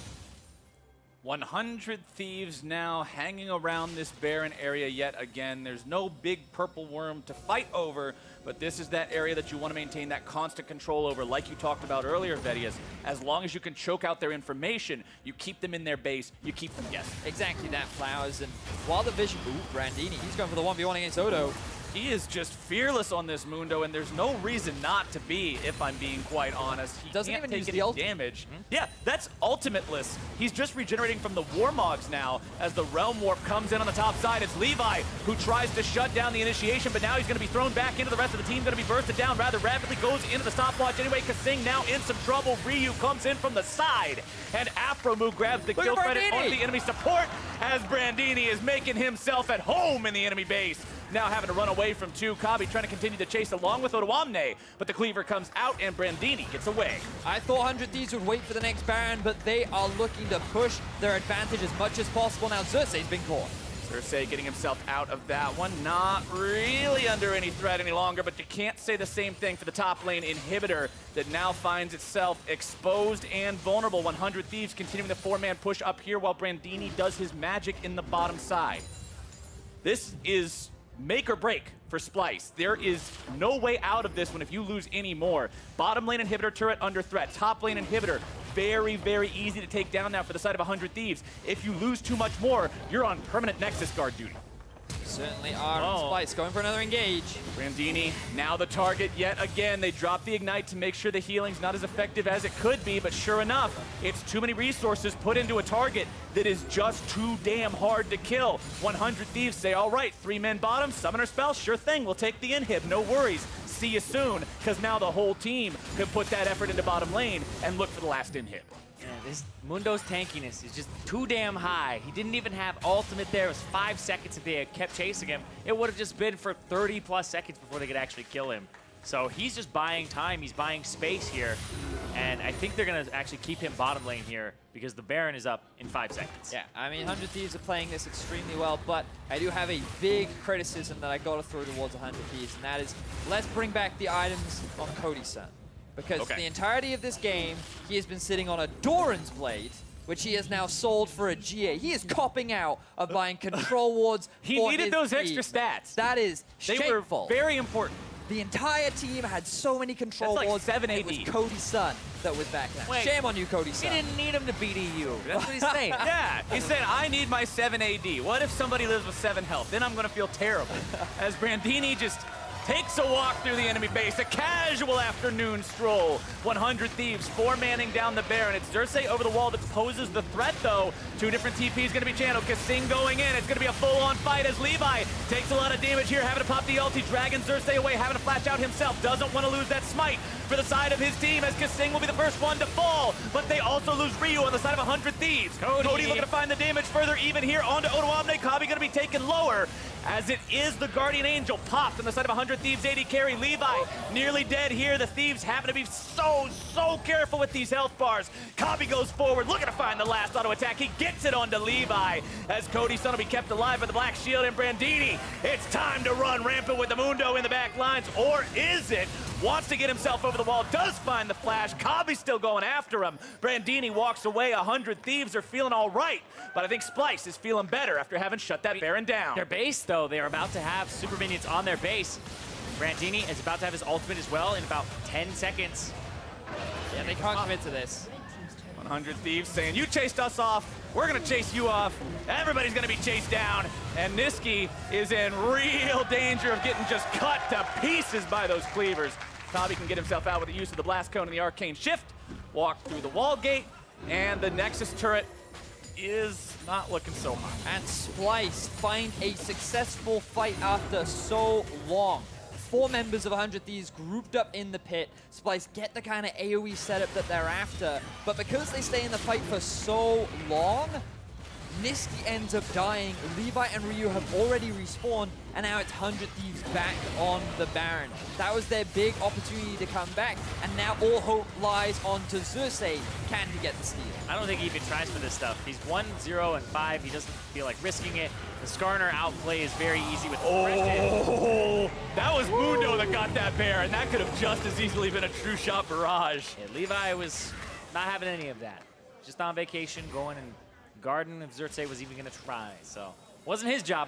A: 100 Thieves now hanging around this barren area yet again. There's no big purple worm to fight over, but this is that area that you want to maintain that constant control over, like you talked about earlier, Vedius. As long as you can choke out their information, you keep them in their base, you keep them guessing.
B: Exactly that, Flowers. And while the vision... Ooh, Brandini, he's going for the 1v1 against Odo.
A: He is just fearless on this Mundo, and there's no reason not to be, if I'm being quite honest. He
B: Doesn't
A: can't
B: even
A: take
B: use
A: any
B: the ult.
A: damage. Yeah, that's ultimateless. He's just regenerating from the Warmogs now as the Realm Warp comes in on the top side. It's Levi who tries to shut down the initiation, but now he's going to be thrown back into the rest of the team, going to be bursted down rather rapidly, goes into the stopwatch anyway. kaSing now in some trouble. Ryu comes in from the side, and aphromoo grabs the kill credit on the enemy support as Brandini is making himself at home in the enemy base. Now having to run away from two. Kobbe trying to continue to chase along with Odoamne, but the cleaver comes out and Brandini gets away.
B: I thought 100 Thieves would wait for the next Baron, but they are looking to push their advantage as much as possible. Now Xerxe's been caught.
A: Xerxe getting himself out of that one. Not really under any threat any longer, but you can't say the same thing for the top lane inhibitor that now finds itself exposed and vulnerable. 100 Thieves continuing the four-man push up here while Brandini does his magic in the bottom side. This is make or break for Splyce. There is no way out of this one if you lose any more. Bottom lane inhibitor turret under threat. Top lane inhibitor very, very easy to take down now for the side of 100 Thieves. If you lose too much more, you're on permanent Nexus guard duty.
B: Certainly are. Splyce going for another engage.
A: Brandini now the target yet again. They drop the ignite to make sure the healing's not as effective as it could be, but sure enough, it's too many resources put into a target that is just too damn hard to kill. 100 Thieves say, all right, 3 men bottom, summoner spell, sure thing, we'll take the inhib, no worries. See you soon, because now the whole team can put that effort into bottom lane and look for the last inhib.
C: Yeah, this Mundo's tankiness is just too damn high. He didn't even have ultimate there. It was 5 seconds if they had kept chasing him. It would have just been for 30 plus seconds before they could actually kill him. So he's just buying time. He's buying space here. And I think they're going to actually keep him bottom lane here because the Baron is up in 5 seconds.
B: Yeah, I mean, 100 Thieves are playing this extremely well, but I do have a big criticism that I got to throw towards 100 Thieves, and that is, let's bring back the items on Cody Sun. Because the entirety of this game, he has been sitting on a Doran's Blade, which he has now sold for a GA. He is copping out of buying control wards
A: He
B: for
A: needed
B: his
A: those
B: team.
A: extra stats.
B: That is shameful.
A: They were very important.
B: The entire team had so many control
A: That's like
B: wards.
A: 7
B: It was
A: AD.
B: Cody Sun that was back then.
C: Wait,
B: Shame on you, Cody
C: He
B: Sun.
C: didn't need him to beat EU. That's what he's saying.
A: Yeah, he said, I need my 7 AD. What if somebody lives with 7 health? Then I'm going to feel terrible. As Brandini just takes a walk through the enemy base, a casual afternoon stroll. 100 Thieves, 4-manning down the Baron. It's Xerxe over the wall that poses the threat, though. 2 different TPs going to be channeled. kaSing going in. It's going to be a full-on fight as Levi takes a lot of damage here, having to pop the ulti, dragging Xerxe away, having to flash out himself. Doesn't want to lose that smite for the side of his team as kaSing will be the first one to fall, but they also lose Ryu on the side of 100 Thieves. Cody looking to find the damage further, even here onto Odoamne. Kobbe going to be taken lower as it is the Guardian Angel popped on the side of 100 Thieves. AD carry Levi nearly dead here. The Thieves happen to be so careful with these health bars. Kobbe goes forward, looking to find the last auto attack. He gets it onto Levi as Cody Sun will be kept alive by the Black Shield and Brandini. It's time to run rampant with the Mundo in the back lines, or is it? Wants to get himself over the wall, does find the flash. Kobbe's still going after him. Brandini walks away. 100 Thieves are feeling all right, but I think Splyce is feeling better after having shut that Baron down.
C: Their base, though, they are about to have super minions on their base. Brandini is about to have his ultimate as well in about 10 seconds.
B: Yeah, they can't commit to this.
A: 100 Thieves saying, you chased us off, we're gonna chase you off. Everybody's gonna be chased down, and Nisqy is in real danger of getting just cut to pieces by those cleavers. Kobbe can get himself out with the use of the Blast Cone and the Arcane Shift, walk through the wall gate, and the Nexus turret is not looking so hot.
B: And Splyce find a successful fight after so long. 4 members of 100 Thieves grouped up in the pit. Splyce get the kind of AoE setup that they're after, but because they stay in the fight for so long, Nisqy ends up dying. Levi and Ryu have already respawned, and now it's 100 Thieves back on the Baron. That was their big opportunity to come back, and now all hope lies onto Xerxe. Can he get the steal?
C: I don't think he even tries for this stuff. He's 1-0 and 5. He doesn't feel like risking it. The Skarner outplay is very easy with
A: Oh, that was Mundo that got that Baron. That could have just as easily been a true shot barrage.
C: Yeah, Levi was not having any of that. Just on vacation, going and garden if Xerxe was even going to try. So, wasn't his job.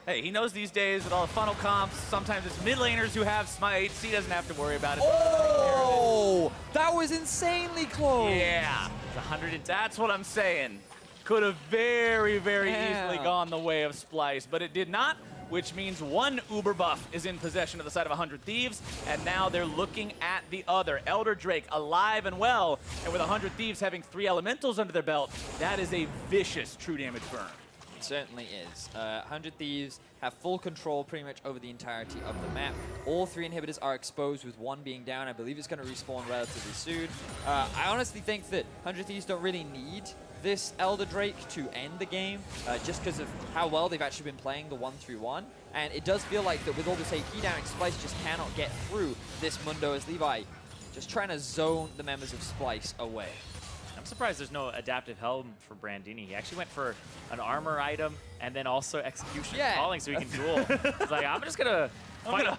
A: Hey, he knows these days with all the funnel comps, sometimes it's mid laners who have smites. He doesn't have to worry about it.
B: Oh, that was insanely close.
A: Yeah,
C: It's 100 and
A: that's what I'm saying. Could have very, very easily gone the way of Splyce, but it did not which means one Uber buff is in possession of the side of 100 Thieves, and now they're looking at the other. Elder Drake alive and well, and with 100 Thieves having 3 elementals under their belt, that is a vicious true damage burn.
B: It certainly is. 100 Thieves have full control pretty much over the entirety of the map. All 3 inhibitors are exposed with 1 being down. I believe it's going to respawn relatively soon. I honestly think that 100 Thieves don't really need this Elder Drake to end the game, just because of how well they've actually been playing the 1-3-1. And it does feel like that with all this AP down, Splyce just cannot get through this Mundo as Levi just trying to zone the members of Splyce away.
C: I'm surprised there's no adaptive helm for Brandini. He actually went for an armor item and then also execution calling so he can duel. He's like, I'm just gonna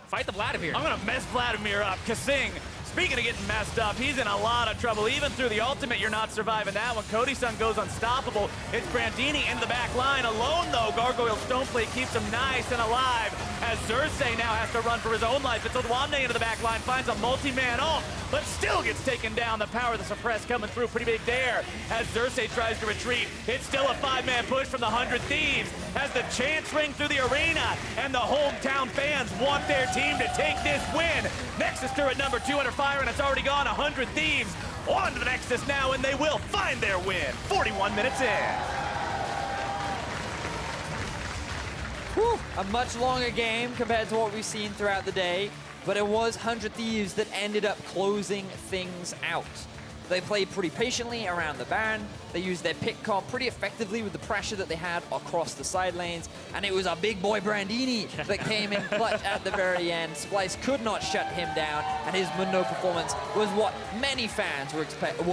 C: fight the Vladimir.
A: I'm gonna mess Vladimir up. kaSing, speaking of getting messed up, he's in a lot of trouble. Even through the ultimate, you're not surviving that one. Cody Sun goes unstoppable. It's Brandini into the back line. Alone, though, Gargoyle Stoneplate keeps him nice and alive as Xerxe now has to run for his own life. It's Odoamne into the back line, finds a multi-man ult, but still gets taken down. The power of the suppress coming through pretty big there as Xerxe tries to retreat. It's still a 5-man push from the 100 Thieves as the chants ring through the arena, and the hometown fans want their team to take this win. Nexus turret number 2 under fire, and it's already gone. 100 Thieves on to the Nexus now, and they will find their win. 41 minutes in.
B: Whew, a much longer game compared to what we've seen throughout the day, but it was 100 Thieves that ended up closing things out. They played pretty patiently around the Baron. They used their pick comp pretty effectively with the pressure that they had across the side lanes. And it was our big boy Brandini that came in clutch at the very end. Splyce could not shut him down, and his Mundo performance was what many fans were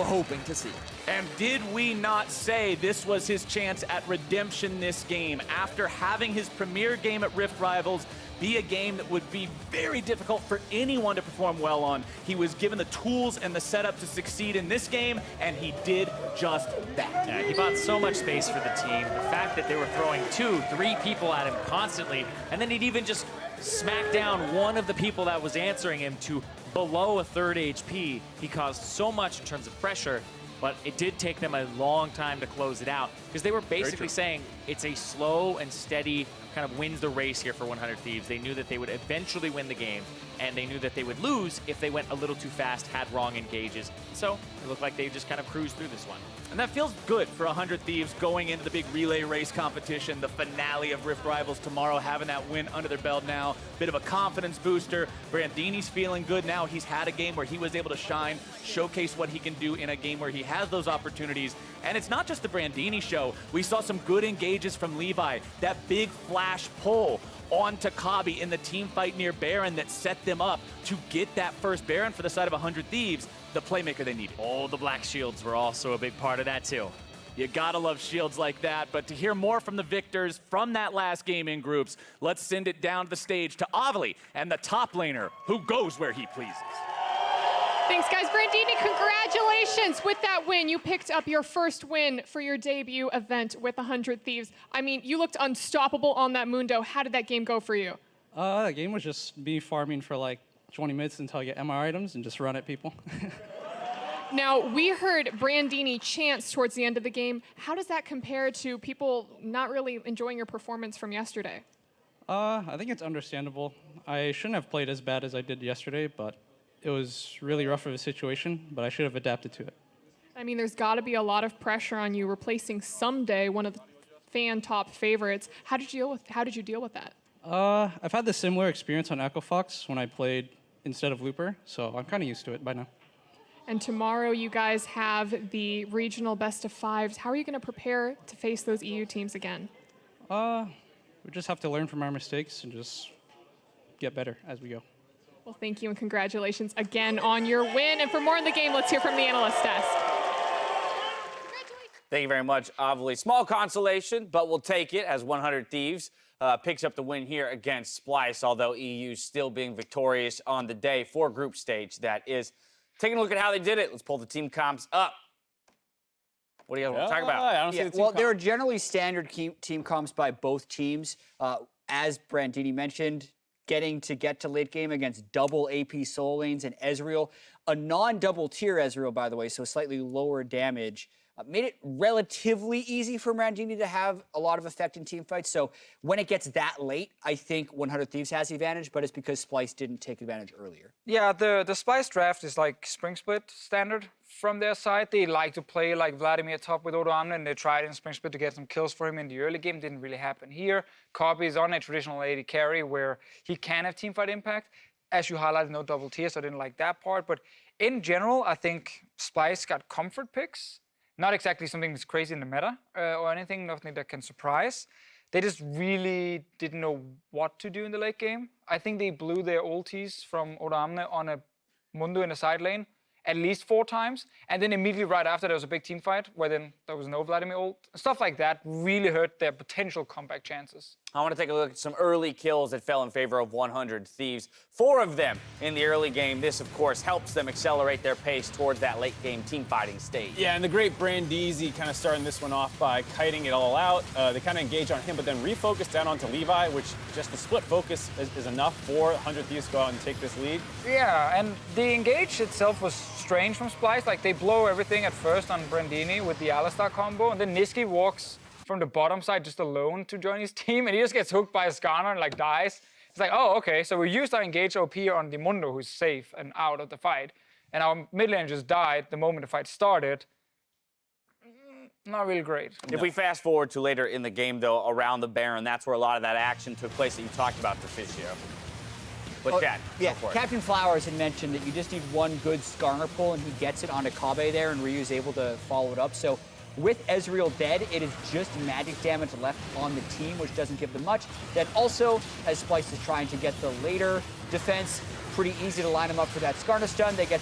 B: hoping to see.
A: And did we not say this was his chance at redemption this game? After having his premier game at Rift Rivals be a game that would be very difficult for anyone to perform well on, he was given the tools and the setup to succeed in this game, and he did just that.
C: Yeah, he bought so much space for the team. The fact that they were throwing 2, 3 people at him constantly, and then he'd even just smack down one of the people that was answering him to below a 3rd HP. He caused so much in terms of pressure, but it did take them a long time to close it out because they were basically saying it's a slow and steady kind of wins the race here for 100 Thieves. They knew that they would eventually win the game, and they knew that they would lose if they went a little too fast, had wrong engages. So it looked like they just kind of cruised through this one.
A: And that feels good for 100 Thieves going into the big relay race competition, the finale of Rift Rivals tomorrow, having that win under their belt now. Bit of a confidence booster. Brandini's feeling good now. He's had a game where he was able to shine, showcase what he can do in a game where he has those opportunities. And it's not just the Brandini show. We saw some good engages from Levi. That big flash pull onto Kobbe in the team fight near Baron that set them up to get that first Baron for the side of 100 Thieves, the playmaker they needed.
C: Oh, the black shields were also a big part of that too.
A: You gotta love shields like that, but to hear more from the victors from that last game in groups, let's send it down to the stage to Avli and the top laner who goes where he pleases.
D: Thanks, guys. Brandini, congratulations with that win. You picked up your first win for your debut event with 100 Thieves. I mean, you looked unstoppable on that Mundo. How did that game go for you?
E: That game was just me farming for like 20 minutes until I get MR items and just run at people.
D: Now, we heard Brandini chants towards the end of the game. How does that compare to people not really enjoying your performance from yesterday?
E: I think it's understandable. I shouldn't have played as bad as I did yesterday, but it was really rough of a situation, but I should have adapted to it.
D: I mean, there's got to be a lot of pressure on you replacing someday one of the fan top favorites. How did you deal with that?
E: I've had the similar experience on Echo Fox when I played instead of Looper, so I'm kind of used to it by now.
D: And tomorrow you guys have the regional best of fives. How are you going to prepare to face those EU teams again?
E: We just have to learn from our mistakes and just get better as we go.
D: Well, thank you and congratulations again on your win. And for more in the game, let's hear from the analyst desk.
F: Thank you very much, Avli. Small consolation, but we'll take it as 100 Thieves picks up the win here against Splyce, although EU still being victorious on the day for group stage. That is. Taking a look at how they did it, let's pull the team comps up. What do you guys want to talk about?
G: I don't see the team there are generally standard team comps by both teams. As Brandini mentioned, get to late game against double AP soul lanes and Ezreal. A non-double tier Ezreal, by the way, so slightly lower damage. made it relatively easy for Brandini to have a lot of effect in team fights. So when it gets that late, I think 100 Thieves has the advantage, but it's because Splyce didn't take advantage earlier.
H: Yeah, the Splyce draft is like spring split standard from their side. They like to play like Vladimir top with Odoamne, and they tried in spring split to get some kills for him in the early game. Didn't really happen here. Kobbe is on a traditional AD carry where he can have team fight impact. As you highlighted, no double tier, so I didn't like that part. But in general, I think Splyce got comfort picks. Not exactly something that's crazy in the meta or anything, nothing that can surprise. They just really didn't know what to do in the late game. I think they blew their ultis from Odoamne on a Mundo in the side lane at least 4 times. And then immediately right after, there was a big team fight where then there was no Vladimir ult. Stuff like that really hurt their potential comeback chances.
F: I want to take a look at some early kills that fell in favor of 100 Thieves. 4 of them in the early game. This, of course, helps them accelerate their pace towards that late game team fighting stage.
I: Yeah, and the great Brandini kind of starting this one off by kiting it all out. They kind of engage on him, but then refocus down onto Levi, which just the split focus is enough for 100 Thieves to go out and take this lead.
H: Yeah, and the engage itself was strange from Splyce. Like, they blow everything at first on Brandini with the Alistar combo, and then Nisqy walks from the bottom side just alone to join his team, and he just gets hooked by a Skarner and like dies. It's like, oh, okay, so we used our engage OP on the Mundo, who's safe and out of the fight, and our mid lane just died the moment the fight started. Not really great.
F: If we fast forward to later in the game, though, around the Baron, that's where a lot of that action took place that you talked about, Deficio. But Chad,
G: yeah,
F: go for it.
G: Captain Flowers had mentioned that you just need one good Skarner pull, and he gets it onto Kobbe there, and Ryu's able to follow it up. So with Ezreal dead, it is just magic damage left on the team, which doesn't give them much. Then also, as Splyce is trying to get the later defense, pretty easy to line them up for that Skarner stun. They get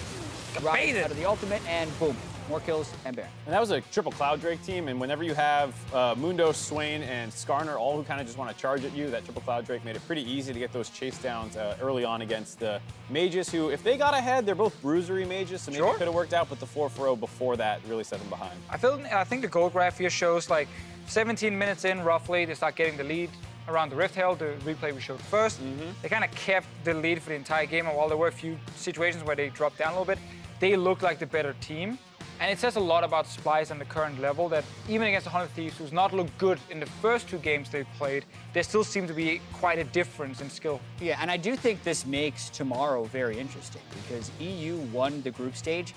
G: Ryze out of the ultimate, and boom, more kills and Baron.
I: And that was a triple Cloud Drake team, and whenever you have Mundo, Swain, and Skarner, all who kind of just want to charge at you, that triple Cloud Drake made it pretty easy to get those chase downs early on against the mages, who, if they got ahead, they're both bruisery mages, so maybe it could have worked out, but the 4-4-0 before that really set them behind.
H: I think the goal graph here shows like 17 minutes in, roughly, they start getting the lead around the Rift Hell, the replay we showed first. They kind of kept the lead for the entire game, and while there were a few situations where they dropped down a little bit, they looked like the better team. And it says a lot about Splyce and the current level that even against 100 Thieves, who's not looked good in the first 2 games they played, there still seemed to be quite a difference in skill.
G: Yeah, and I do think this makes tomorrow very interesting because EU won the group stage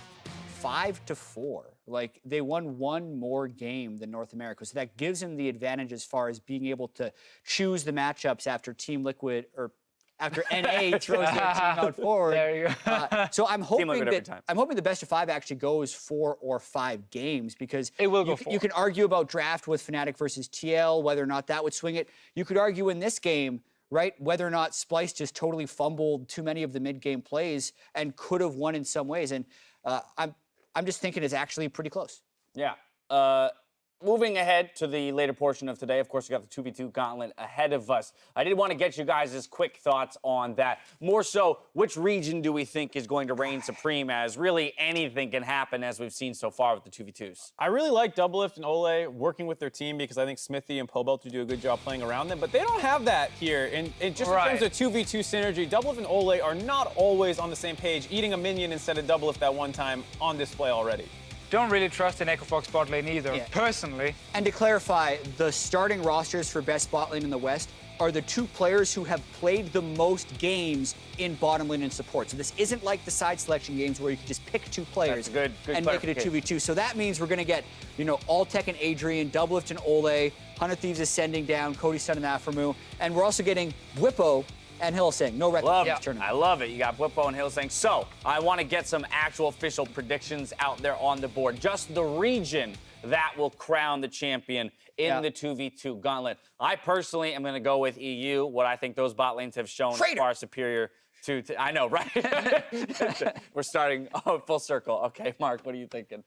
G: 5-4. Like, they won 1 more game than North America. So that gives them the advantage as far as being able to choose the matchups after Team Liquid, or after NA throws their team out forward.
H: There you go.
G: So I'm hoping
F: time.
G: I'm hoping the best of 5 actually goes 4 or 5 games because
H: it will go 4.
G: You can argue about draft with Fnatic versus TL, whether or not that would swing it. You could argue in this game, right, whether or not Splyce just totally fumbled too many of the mid-game plays and could have won in some ways. And I'm just thinking it's actually pretty close.
F: Yeah. Moving ahead to the later portion of today, of course, we got the 2v2 Gauntlet ahead of us. I did want to get you guys' quick thoughts on that. More so, which region do we think is going to reign supreme, as really anything can happen, as we've seen so far with the 2v2s?
I: I really like Doublelift and Ole working with their team because I think Smithy and Pobelt do a good job playing around them, but they don't have that here. And just in terms of 2v2 synergy, Doublelift and Ole are not always on the same page, eating a minion instead of Doublelift that one time on display already.
H: Don't really trust an Echo Fox bot lane either, personally.
G: And to clarify, the starting rosters for best bot lane in the West are the 2 players who have played the most games in bottom lane and support. So this isn't like the side selection games where you can just pick 2 players
F: good
G: and make it a 2v2. So that means we're going to get, you know, Alltech and Adrian, Doublelift and Ole, 100 Thieves ascending down, Cody Sun and aphromoo, and we're also getting Whippo and Xerxe. No record
F: Love
G: in
F: it.
G: this tournament.
F: I love it. You got Whippo and Xerxe. So I want to get some actual official predictions out there on the board. Just the region that will crown the champion in the 2v2 Gauntlet. I personally am going to go with EU. What I think those bot lanes have shown far superior to I know, right? We're starting full circle. Okay, Mark, what are you thinking?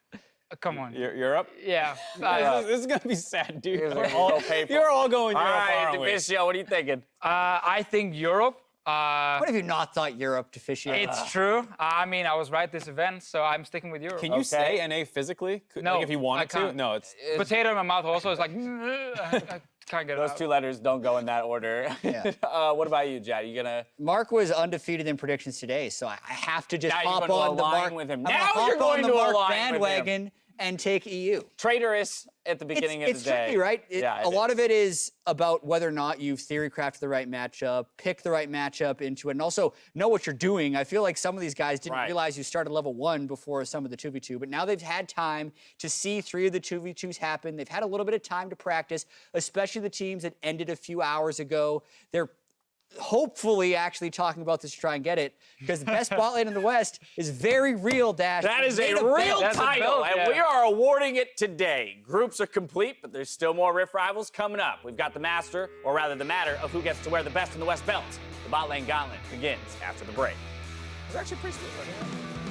H: Come on.
I: Europe?
H: Yeah.
I: This is going to be sad, dude.
F: You're
I: All going Europe,
F: All right,
I: aren't we?
F: Deficio, what are you thinking?
H: I think Europe.
G: What have you not thought Europe, Deficio?
H: It's true. I mean, I was right this event, so I'm sticking with Europe.
I: Can you say NA physically?
H: No,
I: like if you wanted
H: I can't.
I: to? No, it's
H: Potato in my mouth also is like, I can't get it
F: Those
H: out.
F: 2 letters don't go in that order.
G: Yeah.
F: What about you, Jad? You gonna?
G: Mark was undefeated in predictions today, so I have to just
F: Now you're
G: hop
F: going to
G: on the
F: align
G: Mark
F: with him.
G: I'm gonna
F: Now
G: hop
F: you're going
G: on the
F: to
G: Mark
F: align with him.
G: bandwagon
J: and take EU.
F: Traitorous at the beginning of the day.
J: It's tricky, right? A lot of it is about whether or not you've theory crafted the right matchup, pick the right matchup into it, and also know what you're doing. I feel like some of these guys didn't realize you started level 1 before some of the 2v2, but now they've had time to see 3 of the 2v2s happen. They've had a little bit of time to practice, especially the teams that ended a few hours ago. They're hopefully actually talking about this to try and get it, because the best bot lane in the West is very real, Dash.
F: That is a real title, and we are awarding it today. Groups are complete, but there's still more Rift Rivals coming up. We've got the master, or rather the matter, of who gets to wear the best in the West belts. The bot lane gauntlet begins after the break. It's actually pretty smooth right here.